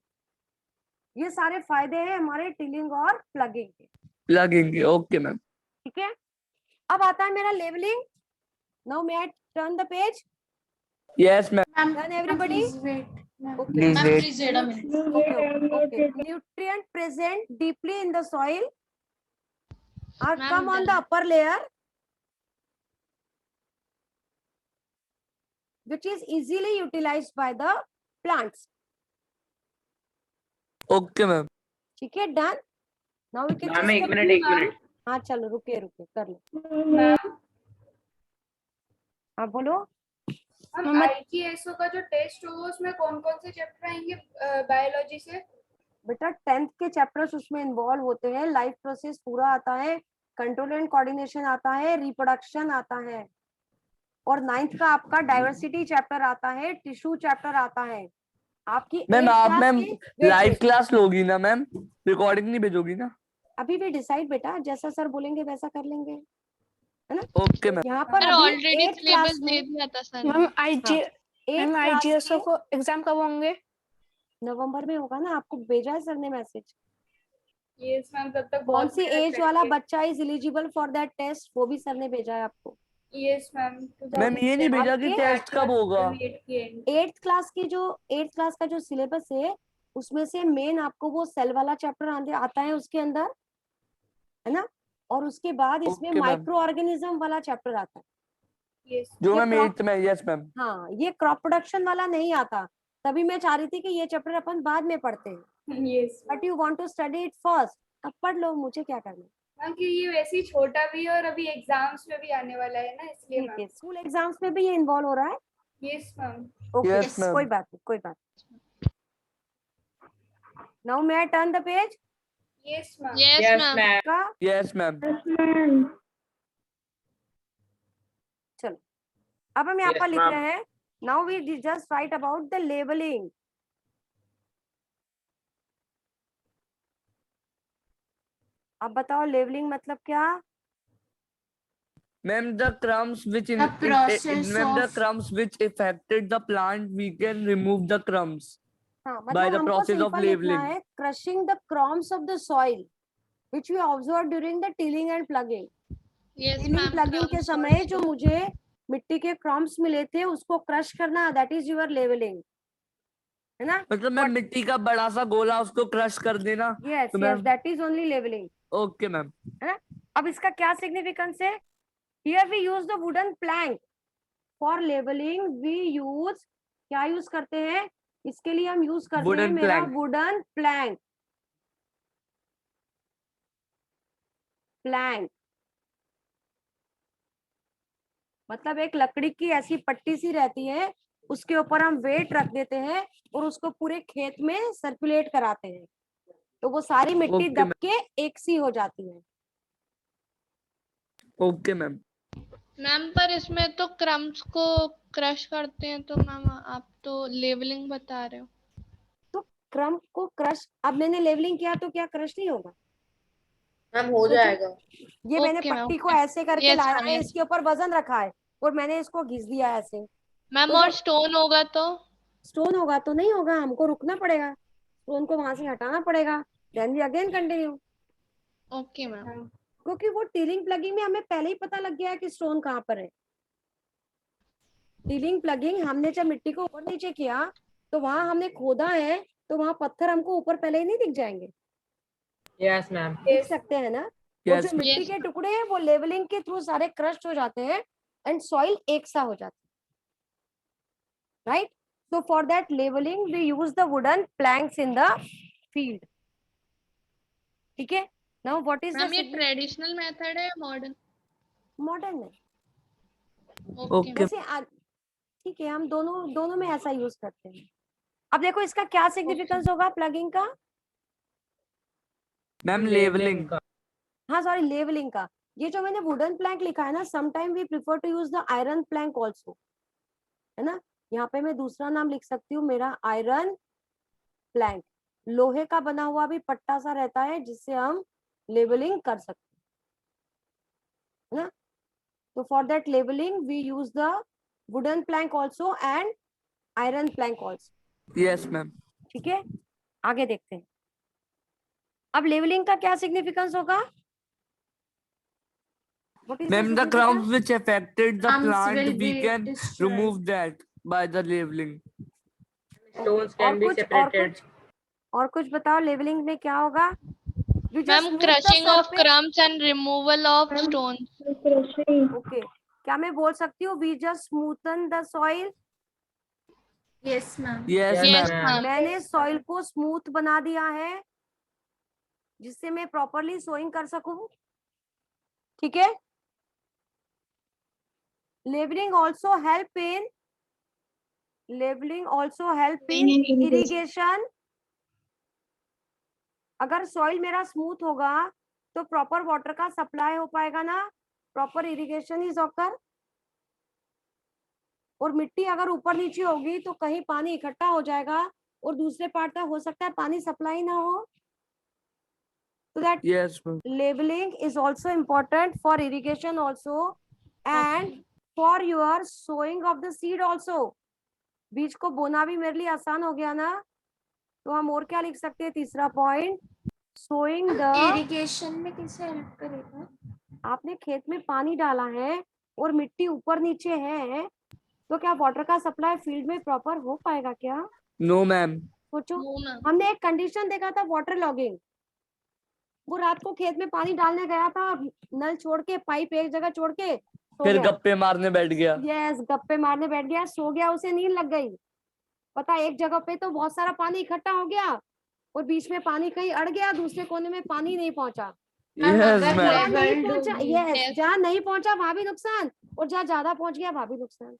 [SPEAKER 4] ये सारे फायदे हैं हमारे टिलिंग और प्लगिंग के.
[SPEAKER 5] लगेंगे. Okay ma'am.
[SPEAKER 4] ठीक है. अब आता है मेरा levelling. Now may I turn the page.
[SPEAKER 5] Yes ma'am.
[SPEAKER 4] Done everybody? Okay.
[SPEAKER 5] Please
[SPEAKER 1] Ma'am,
[SPEAKER 5] wait.
[SPEAKER 1] please wait a minute.
[SPEAKER 4] Okay. Nutrient present deeply in the soil are
[SPEAKER 3] Ma'am,
[SPEAKER 4] come on the
[SPEAKER 3] done.
[SPEAKER 4] upper layer, which is easily utilized by the plants.
[SPEAKER 5] Okay ma'am.
[SPEAKER 4] ठीक है. Done. Now we can
[SPEAKER 10] ma'am
[SPEAKER 4] just
[SPEAKER 10] एक minute.
[SPEAKER 4] हाँ चलो रुके कर लो.
[SPEAKER 8] Ma'am
[SPEAKER 4] हाँ बोलो.
[SPEAKER 8] हम IGSO का जो टेस्ट होगा उसमें कौन कौन से चैप्टर आएंगे बायोलॉजी से?
[SPEAKER 4] बेटा 10th के चैप्टर्स उसमें इन्वॉल्व होते हैं. लाइफ प्रोसेस पूरा आता है, कंट्रोल एंड कोऑर्डिनेशन आता है, रिप्रोडक्शन आता है, और 9th का आपका डाइवर्सिटी चैप्टर आता है, टिश्यू चैप्टर आता है. आपकी
[SPEAKER 5] मैम
[SPEAKER 4] 8th
[SPEAKER 5] आप
[SPEAKER 4] class
[SPEAKER 5] मैम
[SPEAKER 4] के-
[SPEAKER 5] लाइव क्लास लोगी ना मैम? रिकॉर्डिंग नहीं भेजोगी ना?
[SPEAKER 4] अभी भी डिसाइड बेटा, जैसा सर बोलेंगे वैसा कर लेंगे, है ना.
[SPEAKER 5] Okay ma'am.
[SPEAKER 4] यहाँ पर
[SPEAKER 3] सर
[SPEAKER 4] अभी
[SPEAKER 3] ऑलरेडी
[SPEAKER 4] 8th क्लास
[SPEAKER 3] सिलेबस दे
[SPEAKER 4] में
[SPEAKER 3] दिया था सर.
[SPEAKER 2] मैम मैम IGSO
[SPEAKER 4] के
[SPEAKER 2] को एग्जाम कब होंगे?
[SPEAKER 4] नवंबर में होगा ना. आपको भेजा है सर ने मैसेज.
[SPEAKER 8] Yes ma'am. तब तक
[SPEAKER 4] कौन सी एज वाला बच्चा is eligible for that test, वो भी सर ने भेजा है आपको.
[SPEAKER 8] Yes ma'am.
[SPEAKER 5] मैम ये नहीं भेजा कि टेस्ट कब होगा?
[SPEAKER 4] 8th क्लास का जो सिलेबस है उसमें से मेन आपको वो सेल वाला चैप्टर आता है उसके अंदर, है ना. और उसके बाद इसमें
[SPEAKER 5] Okay, ma'am.
[SPEAKER 4] माइक्रो ऑर्गेनिज्म वाला चैप्टर आता है.
[SPEAKER 8] यस
[SPEAKER 5] जो
[SPEAKER 4] ये
[SPEAKER 5] मैम
[SPEAKER 4] crop-
[SPEAKER 5] 8th में. Yes ma'am.
[SPEAKER 4] हाँ, ये क्रॉप प्रोडक्शन वाला नहीं आता. तभी मैं चाह रही थी कि ये चैप्टर अपन बाद में पढ़ते हैं.
[SPEAKER 8] Yes
[SPEAKER 4] but you want to study it first. अब पढ़ लो, मुझे क्या करना.
[SPEAKER 8] मैम कि ये वैसे ही छोटा भी है और अभी एग्जाम्स में भी आने वाला है ना, इसलिए
[SPEAKER 4] ठीक है.
[SPEAKER 8] मैम.
[SPEAKER 4] स्कूल एग्जाम्स में भी ये इन्वॉल्व हो रहा है.
[SPEAKER 8] Yes ma'am.
[SPEAKER 4] Okay,
[SPEAKER 5] Yes, ma'am.
[SPEAKER 4] कोई बात नहीं. नाउ मैं turn the page.
[SPEAKER 8] Yes ma'am.
[SPEAKER 3] Yes ma'am.
[SPEAKER 4] का
[SPEAKER 5] यस मैम.
[SPEAKER 4] चलो अब हम यहाँ
[SPEAKER 10] Yes,
[SPEAKER 4] पर लिख
[SPEAKER 10] ma'am.
[SPEAKER 4] रहे हैं. Now we just write about the labelling. अब बताओ लेबलिंग मतलब क्या.
[SPEAKER 5] Ma'am, the crumbs which
[SPEAKER 1] The process
[SPEAKER 5] ma'am, the
[SPEAKER 1] of-
[SPEAKER 5] crumbs which affected the plant, we can remove the crumbs
[SPEAKER 4] हाँ,
[SPEAKER 5] by
[SPEAKER 4] मतलब
[SPEAKER 5] the
[SPEAKER 4] हमको
[SPEAKER 5] process of
[SPEAKER 4] सिंपल लिखना
[SPEAKER 5] labeling.
[SPEAKER 4] है. Crushing the crumbs of the soil which we observe during the tilling and plugging.
[SPEAKER 3] Yes
[SPEAKER 4] tilling
[SPEAKER 3] ma'am.
[SPEAKER 4] Plugging के समय जो मुझे मिट्टी के क्रॉम्स मिले थे उसको क्रश करना, दैट इज योर लेवलिंग, है ना.
[SPEAKER 5] मतलब मैम मिट्टी का बड़ा सा गोला उसको क्रश कर देना.
[SPEAKER 4] यस
[SPEAKER 5] तो
[SPEAKER 4] yes,
[SPEAKER 5] ma'am
[SPEAKER 4] that is only levelling.
[SPEAKER 5] Okay ma'am.
[SPEAKER 4] अब इसका क्या सिग्निफिकेंस है. Here we use the wooden plank for levelling. We use, क्या यूज करते हैं इसके लिए? हम यूज करते हैं
[SPEAKER 5] Wooden
[SPEAKER 4] मेरा
[SPEAKER 5] plank.
[SPEAKER 4] Wooden plank. मतलब एक लकड़ी की ऐसी पट्टी सी रहती है, उसके ऊपर हम वेट रख देते हैं और उसको पूरे खेत में सर्कुलेट कराते हैं, तो वो सारी मिट्टी
[SPEAKER 5] Okay,
[SPEAKER 4] दब के एक सी हो जाती है.
[SPEAKER 5] Okay ma'am.
[SPEAKER 3] मैम पर इसमें तो क्रम्स को क्रश करते हैं, तो मैम आप तो लेवलिंग बता रहे हो.
[SPEAKER 4] तो क्रम को क्रश, अब मैंने लेवलिंग किया तो क्या क्रश नहीं होगा?
[SPEAKER 7] मैम हो जाएगा.
[SPEAKER 4] ये मैंने
[SPEAKER 3] Okay, ma'am,
[SPEAKER 4] पट्टी को
[SPEAKER 3] okay.
[SPEAKER 4] ऐसे करके
[SPEAKER 3] Yes,
[SPEAKER 4] लाया
[SPEAKER 3] ma'am,
[SPEAKER 4] है,
[SPEAKER 3] yes.
[SPEAKER 4] इसके ऊपर वजन रखा है और मैंने इसको घिस दिया ऐसे.
[SPEAKER 3] मैम
[SPEAKER 4] तो
[SPEAKER 3] और
[SPEAKER 4] जो-
[SPEAKER 3] स्टोन होगा तो?
[SPEAKER 4] स्टोन होगा तो नहीं होगा, हमको रुकना पड़ेगा, स्टोन को वहां से हटाना पड़ेगा. Then we again continue.
[SPEAKER 3] Okay ma'am.
[SPEAKER 4] क्योंकि वो टीलिंग प्लगिंग में हमें पहले ही पता लग गया है कि स्टोन कहाँ पर है. टीलिंग प्लगिंग, हमने जब मिट्टी को ऊपर नीचे किया तो वहां हमने खोदा है, तो वहां पत्थर हमको ऊपर पहले ही नहीं दिख जाएंगे?
[SPEAKER 10] Yes ma'am.
[SPEAKER 4] देख सकते हैं ना? वो
[SPEAKER 5] Yes,
[SPEAKER 4] जो मिट्टी
[SPEAKER 3] Yes.
[SPEAKER 4] के टुकड़े हैं वो लेवलिंग के थ्रू सारे क्रस्ट हो जाते हैं एंड सॉइल एक सा हो जाता है, right? So for that leveling we use the wooden planks in the field. ठीक है? Now what is the
[SPEAKER 3] ma'am ये ट्रेडिशनल मेथड है मॉडर्न?
[SPEAKER 4] मॉडर्न में?
[SPEAKER 5] Okay.
[SPEAKER 4] वैसे ठीक है, हम दोनों में ऐसा यूज करते हैं। अब देखो इसका क्या सिग्निफिकेंस होगा प्लगिंग का?
[SPEAKER 5] मैम लेवलिंग का।
[SPEAKER 4] हाँ सॉरी, लेवलिंग का। ये जो मैंने वुडन प्लैंक लिखा है ना, sometime we prefer to use the iron plank also, है ना? यहाँ पे मैं दूसरा नाम लिख सकती हूँ मेरा आयरन प्लैंक। लोहे का बना हुआ भी पट्टा सा रहता है जिससे हम लेवलिंग कर सकते हैं ना। तो for that levelling we use the wooden plank also and iron plank also.
[SPEAKER 5] Yes ma'am.
[SPEAKER 4] ठीक है, आगे देखते हैं। अब लेवलिंग का क्या सिग्निफिकेंस होगा?
[SPEAKER 5] Ma'am, the crumbs which affected the
[SPEAKER 1] Crumbs
[SPEAKER 5] plant,
[SPEAKER 1] will
[SPEAKER 5] we
[SPEAKER 1] be
[SPEAKER 5] can
[SPEAKER 1] destroyed.
[SPEAKER 5] remove that by the leveling.
[SPEAKER 10] Stones can be separated.
[SPEAKER 4] और कुछ बताओ, लेवलिंग में क्या होगा?
[SPEAKER 3] Ma'am crushing of crumbs and removal of stones.
[SPEAKER 4] Okay, क्या मैं बोल सकती हूँ we just smoothen the soil?
[SPEAKER 1] Yes, ma'am.
[SPEAKER 5] Yes,
[SPEAKER 3] Yes,
[SPEAKER 5] ma'am.
[SPEAKER 3] ma'am.
[SPEAKER 4] मैंने सॉइल को स्मूथ बना दिया है जिससे मैं प्रॉपरली सोइंग कर सकूं। ठीक है? Levelling also help in irrigation. अगर सॉइल मेरा स्मूथ होगा तो प्रॉपर वाटर का सप्लाई हो पाएगा ना, प्रॉपर इरिगेशन इज ऑकर। और मिट्टी अगर ऊपर नीचे होगी तो कहीं पानी इकट्ठा हो जाएगा और दूसरे पार्ट तक हो सकता है पानी सप्लाई ना हो। So that
[SPEAKER 5] Yes, ma'am.
[SPEAKER 4] leveling is also important for irrigation also and for your sowing of the seed also. बीज को बोना भी मेरे लिए आसान हो गया ना, तो हम और क्या लिख सकते हैं? तीसरा पॉइंट, सोइंग द
[SPEAKER 1] इरिगेशन में कैसे हेल्प करेगा?
[SPEAKER 4] आपने खेत में पानी डाला है और मिट्टी ऊपर नीचे है, तो क्या वाटर का सप्लाई फील्ड में प्रॉपर हो पाएगा क्या?
[SPEAKER 5] No, ma'am.
[SPEAKER 4] सोचो,
[SPEAKER 3] No, ma'am.
[SPEAKER 4] हमने एक कंडीशन देखा था वाटर लॉगिंग। वो रात को खेत में पानी डालने गया था, नल छोड़ के, पाइप एक जगह छोड़ के सो
[SPEAKER 5] फिर
[SPEAKER 4] गया।
[SPEAKER 5] गप्पे मारने बैठ गया।
[SPEAKER 4] यस, गप्पे मारने बैठ गया, सो गया, उसे नींद लग गई। पता, एक जगह पे तो बहुत सारा पानी इकट्ठा हो गया और बीच में पानी कहीं अड़ गया, दूसरे कोने में पानी नहीं पहुंचा।
[SPEAKER 5] Yes,
[SPEAKER 1] अगर
[SPEAKER 5] ma'am.
[SPEAKER 4] जहाँ नहीं
[SPEAKER 1] level
[SPEAKER 4] पहुंचा,
[SPEAKER 1] होगी,
[SPEAKER 4] यस, जहाँ नहीं पहुंचा वहां भी नुकसान, और जहाँ ज्यादा पहुंच गया वहां भी नुकसान।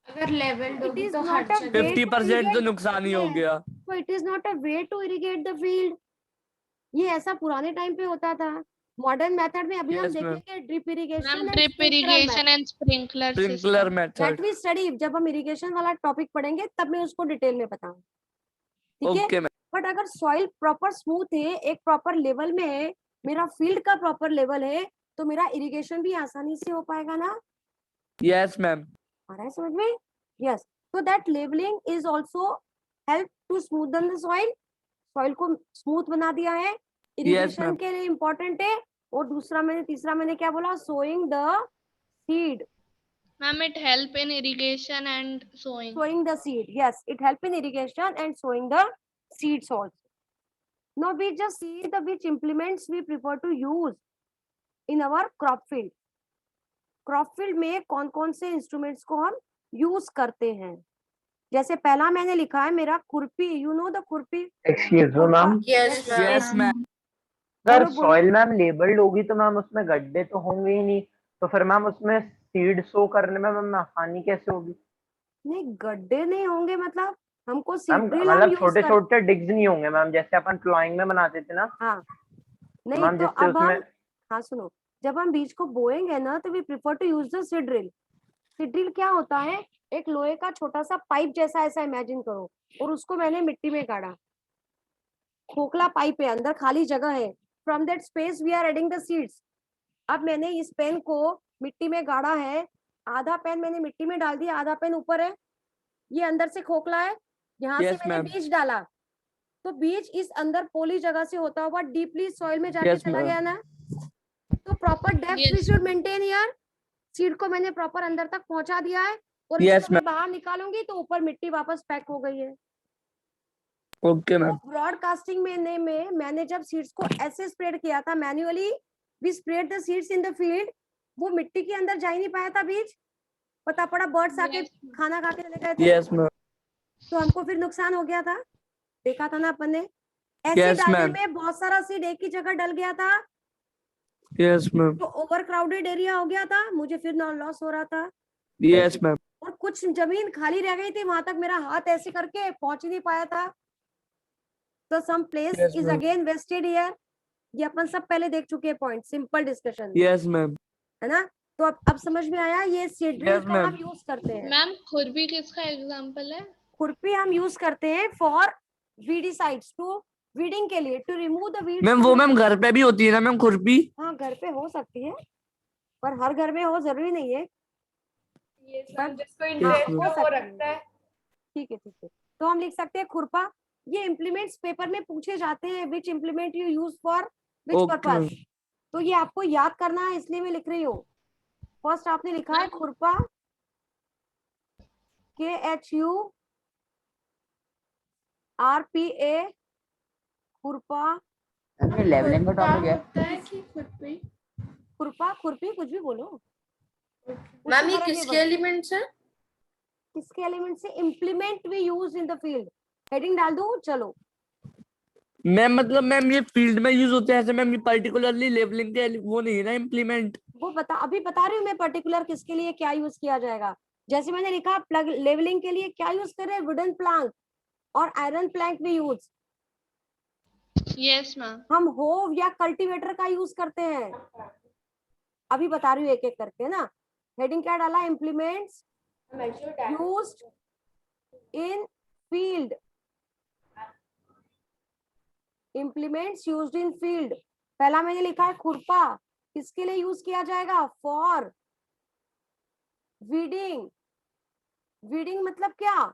[SPEAKER 1] अगर लेवल
[SPEAKER 4] It is
[SPEAKER 1] तो
[SPEAKER 4] not
[SPEAKER 1] हर
[SPEAKER 4] a
[SPEAKER 1] जगह
[SPEAKER 5] 50% तो नुकसान ही हो गया।
[SPEAKER 4] So it is not a way to irrigate the field. ये ऐसा पुराने टाइम पे होता था। मॉडर्न मेथड में अभी हम
[SPEAKER 5] Yes, ma'am.
[SPEAKER 4] देखेंगे drip irrigation
[SPEAKER 3] ma'am drip irrigation and sprinkler
[SPEAKER 5] Sprinkler
[SPEAKER 4] that
[SPEAKER 5] method.
[SPEAKER 4] We study. जब हम इरिगेशन वाला टॉपिक पढ़ेंगे तब मैं उसको डिटेल में बताऊंगी। ठीक है?
[SPEAKER 5] Okay, ma'am.
[SPEAKER 4] बट अगर सॉइल प्रॉपर स्मूथ है, एक प्रॉपर लेवल में है, मेरा फील्ड का प्रॉपर लेवल है, तो मेरा इरिगेशन भी आसानी से हो पाएगा ना।
[SPEAKER 5] Yes, ma'am.
[SPEAKER 4] आ रहा है समझ में? Yes, so that leveling is also help to smoothen the soil. Soil को स्मूथ बना दिया है, इरिगेशन
[SPEAKER 5] ma'am.
[SPEAKER 4] के लिए इम्पोर्टेंट है। और तीसरा मैंने क्या बोला? Sowing the seed.
[SPEAKER 3] Ma'am it help in irrigation and sowing.
[SPEAKER 4] Sowing the seed, yes, it help in irrigation and sowing the seeds also. Now we just see the which implements we prefer to use in our crop field. Crop field में कौन कौन से instruments को हम use करते हैं? जैसे पहला मैंने लिखा है मेरा खुरपी। यू नो द खुरपी?
[SPEAKER 10] Excuse me ma'am,
[SPEAKER 1] Yes,
[SPEAKER 5] Yes, ma'am.
[SPEAKER 10] अगर सॉइल मैम लेबल्ड होगी तो मैम उसमें गड्ढे तो होंगे ही नहीं, तो फिर मैम उसमें सीड सो करने में मैम आसानी कैसे होगी?
[SPEAKER 4] नहीं, गड्ढे नहीं होंगे, मतलब हमको
[SPEAKER 10] मैम
[SPEAKER 4] सीड ड्रिल हम
[SPEAKER 10] मतलब
[SPEAKER 4] यूज
[SPEAKER 10] छोटे
[SPEAKER 4] कर।
[SPEAKER 10] छोटे डिग्स नहीं होंगे मैम, जैसे अपन प्लॉइंग में बनाते थे ना
[SPEAKER 4] हाँ, नहीं
[SPEAKER 10] मैम,
[SPEAKER 4] तो
[SPEAKER 10] जिससे
[SPEAKER 4] अब हम,
[SPEAKER 10] उसमें
[SPEAKER 4] हाँ सुनो, जब हम बीज को बोएंगे ना तो we prefer to use the seed drill. Seed drill क्या होता है? एक लोहे का छोटा सा पाइप जैसा, ऐसा इमेजिन करो, और उसको मैंने मिट्टी में गाड़ा। खोखला पाइप है, अंदर खाली जगह है। From that space we are adding the seeds. अब मैंने इस पेन को मिट्टी में गाड़ा है, आधा पेन मैंने मिट्टी में डाल दिया, आधा पेन ऊपर है। ये अंदर से खोखला है, यहाँ
[SPEAKER 5] Yes,
[SPEAKER 4] से मैंने
[SPEAKER 5] ma'am.
[SPEAKER 4] बीज डाला, तो बीज इस अंदर पोली जगह से होता हुआ डीपली सॉइल में जाके
[SPEAKER 5] Yes,
[SPEAKER 4] चला
[SPEAKER 5] ma'am.
[SPEAKER 4] गया ना। तो proper depth we
[SPEAKER 3] Yes.
[SPEAKER 4] Should maintain यार। सीड को मैंने प्रॉपर अंदर तक पहुंचा दिया है, और
[SPEAKER 5] Yes,
[SPEAKER 4] इसको मैं बाहर निकालूंगी तो ऊपर मिट्टी वापस पैक हो गई है।
[SPEAKER 5] Okay ma'am.
[SPEAKER 4] ब्रॉडकास्टिंग में मैंने जब सीड्स को ऐसे स्प्रेड किया था manually, we spread the seeds in the field, वो मिट्टी के अंदर जा ही नहीं पाया था बीज, पता पड़ा बर्ड्स आके खाना खा के चले गए थे।
[SPEAKER 5] Yes ma'am.
[SPEAKER 4] तो हमको फिर नुकसान हो गया था, देखा था ना अपन ने। ऐसे
[SPEAKER 5] Yes,
[SPEAKER 4] डालने
[SPEAKER 5] ma'am.
[SPEAKER 4] में बहुत सारा सीड एक ही जगह डल गया था,
[SPEAKER 5] यस मैम।
[SPEAKER 4] तो ओवर क्राउडेड एरिया हो गया था, मुझे फिर लॉस हो रहा था।
[SPEAKER 5] Yes ma'am.
[SPEAKER 4] और कुछ जमीन खाली रह गई थी, वहां तक मेरा हाथ ऐसे करके पहुंच ही नहीं पाया था। तो some place
[SPEAKER 5] Yes,
[SPEAKER 4] is
[SPEAKER 5] ma'am.
[SPEAKER 4] Again wasted here, ये अपन सब पहले देख चुके हैं point, simple discussion,
[SPEAKER 5] yes ma'am.
[SPEAKER 4] है ना। तो अब समझ में आया ये सीड ड्रिल
[SPEAKER 5] Yes,
[SPEAKER 4] का हम
[SPEAKER 5] ma'am.
[SPEAKER 4] यूज करते हैं।
[SPEAKER 3] मैम खुरपी किसका एग्जांपल है?
[SPEAKER 4] खुरपी हम यूज करते हैं फॉर वीडीसाइड्स, टू वीडिंग के लिए, to remove the weeds.
[SPEAKER 5] Ma'am वो मैम घर पे भी होती है ना मैम खुरपी?
[SPEAKER 4] हाँ घर पे हो सकती है, पर हर घर में हो जरूरी नहीं है।
[SPEAKER 8] ये
[SPEAKER 4] पर
[SPEAKER 8] जिसको इंटरेस्ट
[SPEAKER 5] हो
[SPEAKER 8] हो वो
[SPEAKER 4] सकती है।
[SPEAKER 8] रखता है।
[SPEAKER 4] ठीक है, ठीक है। तो हम लिख सकते हैं खुरपा। ये इम्प्लीमेंट्स पेपर में पूछे जाते हैं, which implement you use for which
[SPEAKER 5] Okay,
[SPEAKER 4] purpose. तो ये आपको याद करना है, इसलिए मैं लिख रही हूँ। फर्स्ट आपने लिखा है खुरपा, KHURPA, खुरपा।
[SPEAKER 10] लेवलिंग का टॉपिक है।
[SPEAKER 1] होता है कि खुरपी?
[SPEAKER 4] खुरपा खुरपी कुछ भी बोलो।
[SPEAKER 7] मैम ये किसके एलिमेंट्स हैं?
[SPEAKER 4] किसके एलिमेंट से? Implement we use in the field. Heading डाल दूं? चलो।
[SPEAKER 5] मैम मतलब मैम ये फील्ड में यूज होते हैं ऐसे मैम, ये पर्टिकुलरली लेवलिंग के वो नहीं है ना इम्प्लीमेंट?
[SPEAKER 4] वो अभी बता रही हूँ मैं, पर्टिकुलर किसके लिए क्या यूज किया जाएगा। जैसे मैंने लिखा प्लग लेवलिंग के लिए क्या यूज कर रहे हैं, वुडन प्लैंक और आयरन प्लैंक भी यूज।
[SPEAKER 3] Yes ma'am.
[SPEAKER 4] हम होव या कल्टीवेटर का यूज करते हैं, अभी बता रही हूँ एक एक करके ना। हेडिंग क्या डाला? Implements used in field. Implements used in field. पहला मैंने लिखा है खुरपा, किसके लिए यूज किया जाएगा? For weeding. वीडिंग मतलब क्या?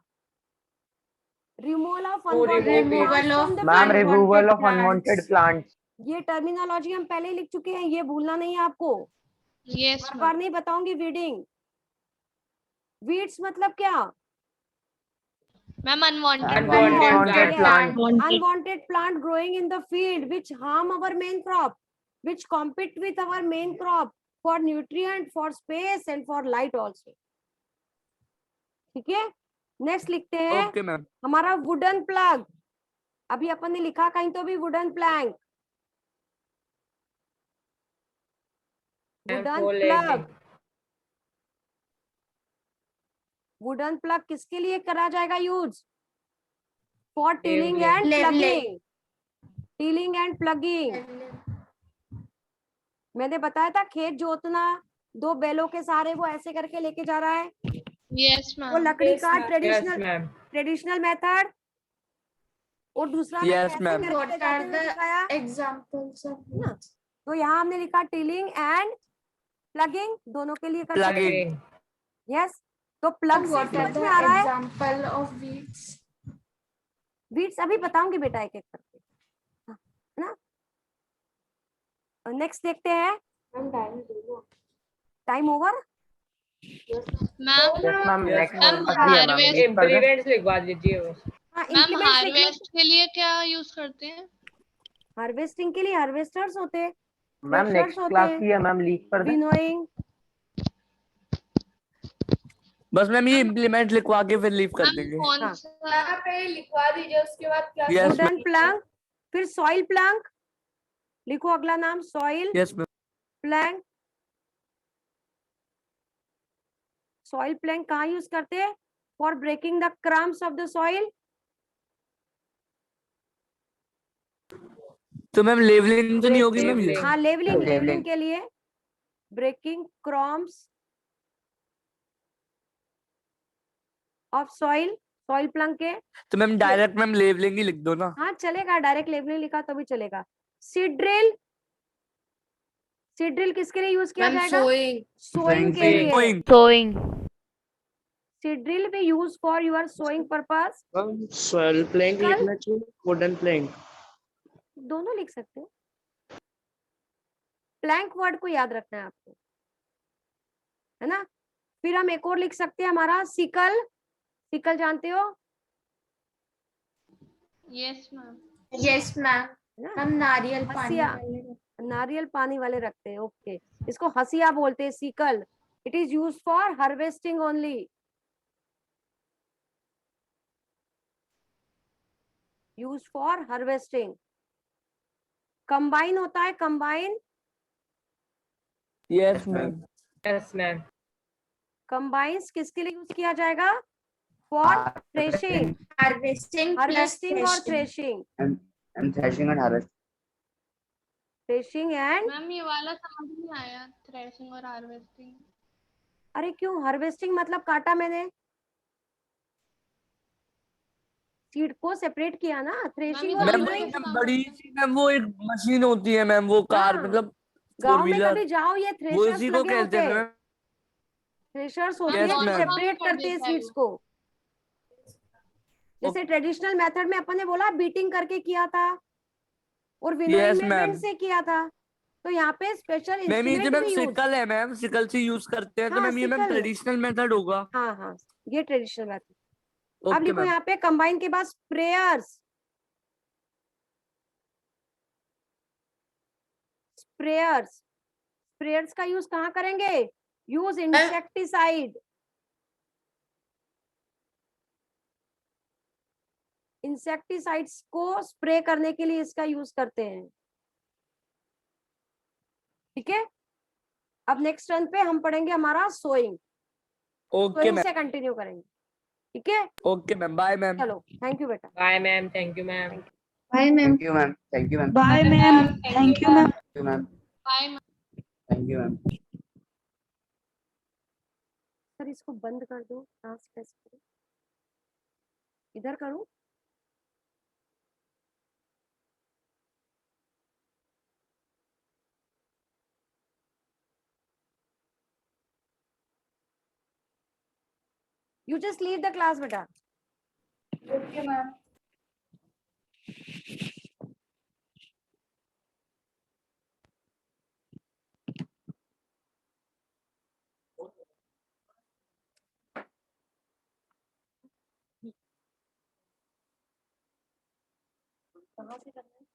[SPEAKER 4] Removal of unwanted plants from the
[SPEAKER 10] ma'am
[SPEAKER 4] field.
[SPEAKER 10] Removal of unwanted plants.
[SPEAKER 4] ये टर्मिनोलॉजी हम पहले ही लिख चुके हैं, ये भूलना नहीं है आपको,
[SPEAKER 3] यस
[SPEAKER 4] बार बार
[SPEAKER 3] मैम।
[SPEAKER 4] नहीं बताऊंगी। वीडिंग, वीड्स मतलब क्या?
[SPEAKER 3] Ma'am unwanted
[SPEAKER 10] unwanted plant.
[SPEAKER 4] Unwanted plant growing in the field which harm our main crop, which compete with our main crop for nutrient, for space and for light also. ठीक है, next लिखते हैं
[SPEAKER 5] okay ma'am.
[SPEAKER 4] हमारा wooden plug. अभी अपन ने लिखा कहीं तो भी wooden plank, wooden plug. Wooden plug किसके लिए करा जाएगा use? For tilling and plugging. Tilling and plugging. मैंने बताया था खेत जोतना, दो बैलों के सहारे वो ऐसे करके लेके जा रहा है,
[SPEAKER 3] यस
[SPEAKER 4] वो
[SPEAKER 3] मैम।
[SPEAKER 4] लकड़ी का ट्रेडिशनल मेथड। और दूसरा मैंने
[SPEAKER 5] Yes,
[SPEAKER 4] ऐसे
[SPEAKER 5] ma'am.
[SPEAKER 4] करके ले जाते हुए दिखाया
[SPEAKER 1] एग्जाम्पल्स
[SPEAKER 4] ना। तो यहाँ हमने लिखा टीलिंग एंड प्लगिंग, दोनों के लिए करते हैं।
[SPEAKER 5] प्लगिंग।
[SPEAKER 4] यस, तो प्लग से समझ में आ रहा है।
[SPEAKER 1] Example of weeds?
[SPEAKER 4] वीड्स अभी बताऊंगी बेटा एक एक करके, है ना। नेक्स्ट देखते हैं। Time over.
[SPEAKER 3] Ma'am
[SPEAKER 10] ma'am next
[SPEAKER 3] ma'am
[SPEAKER 10] harvest
[SPEAKER 6] लिखवा दीजिए।
[SPEAKER 4] हाँ,
[SPEAKER 3] मैम
[SPEAKER 4] implements लिख लो।
[SPEAKER 3] हार्वेस्ट के लिए क्या यूज करते हैं?
[SPEAKER 4] हार्वेस्टिंग के लिए हार्वेस्टर्स होते हैं,
[SPEAKER 10] मैम नेक्स्ट क्लास की है मैम, लीव कर दें।
[SPEAKER 4] विनोइंग।
[SPEAKER 5] बस मैम ये इम्प्लीमेंट लिखवा के फिर लीव कर
[SPEAKER 3] मैम
[SPEAKER 5] देंगे।
[SPEAKER 3] कौन
[SPEAKER 4] हाँ।
[SPEAKER 3] सा?
[SPEAKER 8] आप पहले लिखवा दीजिए, उसके बाद क्लास।
[SPEAKER 5] Yes,
[SPEAKER 4] वुडन प्लैंक, फिर सॉइल प्लैंक। लिखो अगला नाम, soil
[SPEAKER 5] yes ma'am.
[SPEAKER 4] Plank. Soil plank कहाँ यूज करते हैं? For breaking the crumbs of the soil.
[SPEAKER 5] तो मैम लेवलिंग तो नहीं होगी मैम ये?
[SPEAKER 4] हाँ, लेवलिंग,
[SPEAKER 10] Leveling.
[SPEAKER 4] लेवलिंग के लिए breaking crumbs of soil, soil plank के।
[SPEAKER 5] तो मैम डायरेक्ट मैम लेवलिंग ही लिख दो ना।
[SPEAKER 4] हाँ चलेगा, डायरेक्ट लेवलिंग लिखा तो भी चलेगा। सीड ड्रिल, सीड ड्रिल किसके लिए यूज किया जाएगा? सोइंग के लिए।
[SPEAKER 5] सोइंग।
[SPEAKER 4] सीड ड्रिल भी use for your sowing purpose.
[SPEAKER 6] Soil plank लिखना चाहिए, वुडन प्लैंक।
[SPEAKER 4] दोनों लिख सकते हो, प्लैंक वर्ड को याद रखना है आपको, है ना। फिर हम एक और लिख सकते हैं हमारा सिकल, सिकल जानते हो
[SPEAKER 3] यस मैम।
[SPEAKER 8] यस मैम,
[SPEAKER 4] ना,
[SPEAKER 8] हम नारियल पानी
[SPEAKER 4] हसिया,
[SPEAKER 8] वाले
[SPEAKER 4] नारियल पानी वाले रखते हैं, ओके, इसको हसिया बोलते हैं, sickle. It is use for harvesting only, use for harvesting. Combine होता है, combine,
[SPEAKER 5] yes ma'am.
[SPEAKER 10] Yes ma'am.
[SPEAKER 4] Combines किसके लिए यूज किया जाएगा? फॉर थ्रेशिंग,
[SPEAKER 8] हार्वेस्टिंग
[SPEAKER 4] हार्वेस्टिंग और threshing,
[SPEAKER 6] and threshing and harvest.
[SPEAKER 4] Threshing and,
[SPEAKER 3] ma'am ये वाला समझ नहीं आया, थ्रेशिंग और हार्वेस्टिंग।
[SPEAKER 4] अरे क्यों हार्वेस्टिंग मतलब काटा मैंने, सीड को सेपरेट किया ना, थ्रेशिंग और
[SPEAKER 5] मैम
[SPEAKER 3] दोनों
[SPEAKER 5] वो
[SPEAKER 3] एक
[SPEAKER 5] एकदम
[SPEAKER 3] साथ
[SPEAKER 5] बड़ी सी मैम, वो एक मशीन होती है मैम, वो कार
[SPEAKER 4] हाँ,
[SPEAKER 5] मतलब फोर
[SPEAKER 4] गांव में
[SPEAKER 5] व्हीलर,
[SPEAKER 4] कभी जाओ, ये
[SPEAKER 5] वो
[SPEAKER 4] थ्रेशर्स
[SPEAKER 5] इसी को
[SPEAKER 4] लगे
[SPEAKER 5] कहते
[SPEAKER 4] होते
[SPEAKER 5] हैं
[SPEAKER 4] हैं,
[SPEAKER 5] मैम।
[SPEAKER 4] थ्रेशर्स होती
[SPEAKER 3] मैम
[SPEAKER 5] Yes,
[SPEAKER 4] है जो
[SPEAKER 3] दोनों
[SPEAKER 5] ma'am.
[SPEAKER 3] काम
[SPEAKER 4] सेपरेट
[SPEAKER 3] कर
[SPEAKER 4] करते हैं
[SPEAKER 3] देता है
[SPEAKER 4] सीड्स
[SPEAKER 3] वो।
[SPEAKER 4] को। जैसे ट्रेडिशनल मेथड में अपन ने बोला बीटिंग करके किया था और विनोइंग
[SPEAKER 5] यस
[SPEAKER 4] में
[SPEAKER 5] मैम।
[SPEAKER 4] विंड से किया था, तो यहाँ पे स्पेशल
[SPEAKER 5] मैम ये जो
[SPEAKER 4] इंस्ट्रूमेंट
[SPEAKER 5] मैम
[SPEAKER 4] भी यूज,
[SPEAKER 5] सिकल है मैम, सिकल से यूज करते हैं, तो
[SPEAKER 4] हाँ
[SPEAKER 5] मैम ये मैम
[SPEAKER 4] सिकल,
[SPEAKER 5] ट्रेडिशनल मेथड होगा।
[SPEAKER 4] हाँ हाँ, ये ट्रेडिशनल मेथड। अब
[SPEAKER 5] ओके
[SPEAKER 4] लिखो
[SPEAKER 5] मैम।
[SPEAKER 4] यहाँ पे कंबाइन के बाद स्प्रेयर्स, स्प्रेयर्स, स्प्रेयर्स का यूज कहाँ करेंगे? यूज इंसेक्टिसाइड, इंसेक्टिसाइड्स को स्प्रे करने के लिए इसका यूज करते हैं, ठीक है। अब नेक्स्ट रन पे हम पढ़ेंगे हमारा सोइंग,
[SPEAKER 5] ओके
[SPEAKER 4] सोइंग
[SPEAKER 5] मैम।
[SPEAKER 4] से कंटिन्यू करेंगे, ठीक है।
[SPEAKER 5] Okay ma'am, bye ma'am.
[SPEAKER 4] चलो, थैंक यू बेटा।
[SPEAKER 10] Bye ma'am, thank you ma'am.
[SPEAKER 9] Bye, ma'am.
[SPEAKER 6] Thank you, ma'am. Thank you, ma'am.
[SPEAKER 9] Bye, ma'am. Thank you, ma'am.
[SPEAKER 6] Thank you, ma'am.
[SPEAKER 3] Bye ma'am.
[SPEAKER 6] Thank you, ma'am.
[SPEAKER 4] Sir इसको बंद कर दो, task test करो, इधर करूं, you just leave the class बेटा।
[SPEAKER 8] Okay ma'am.
[SPEAKER 4] कहाँ से करना है?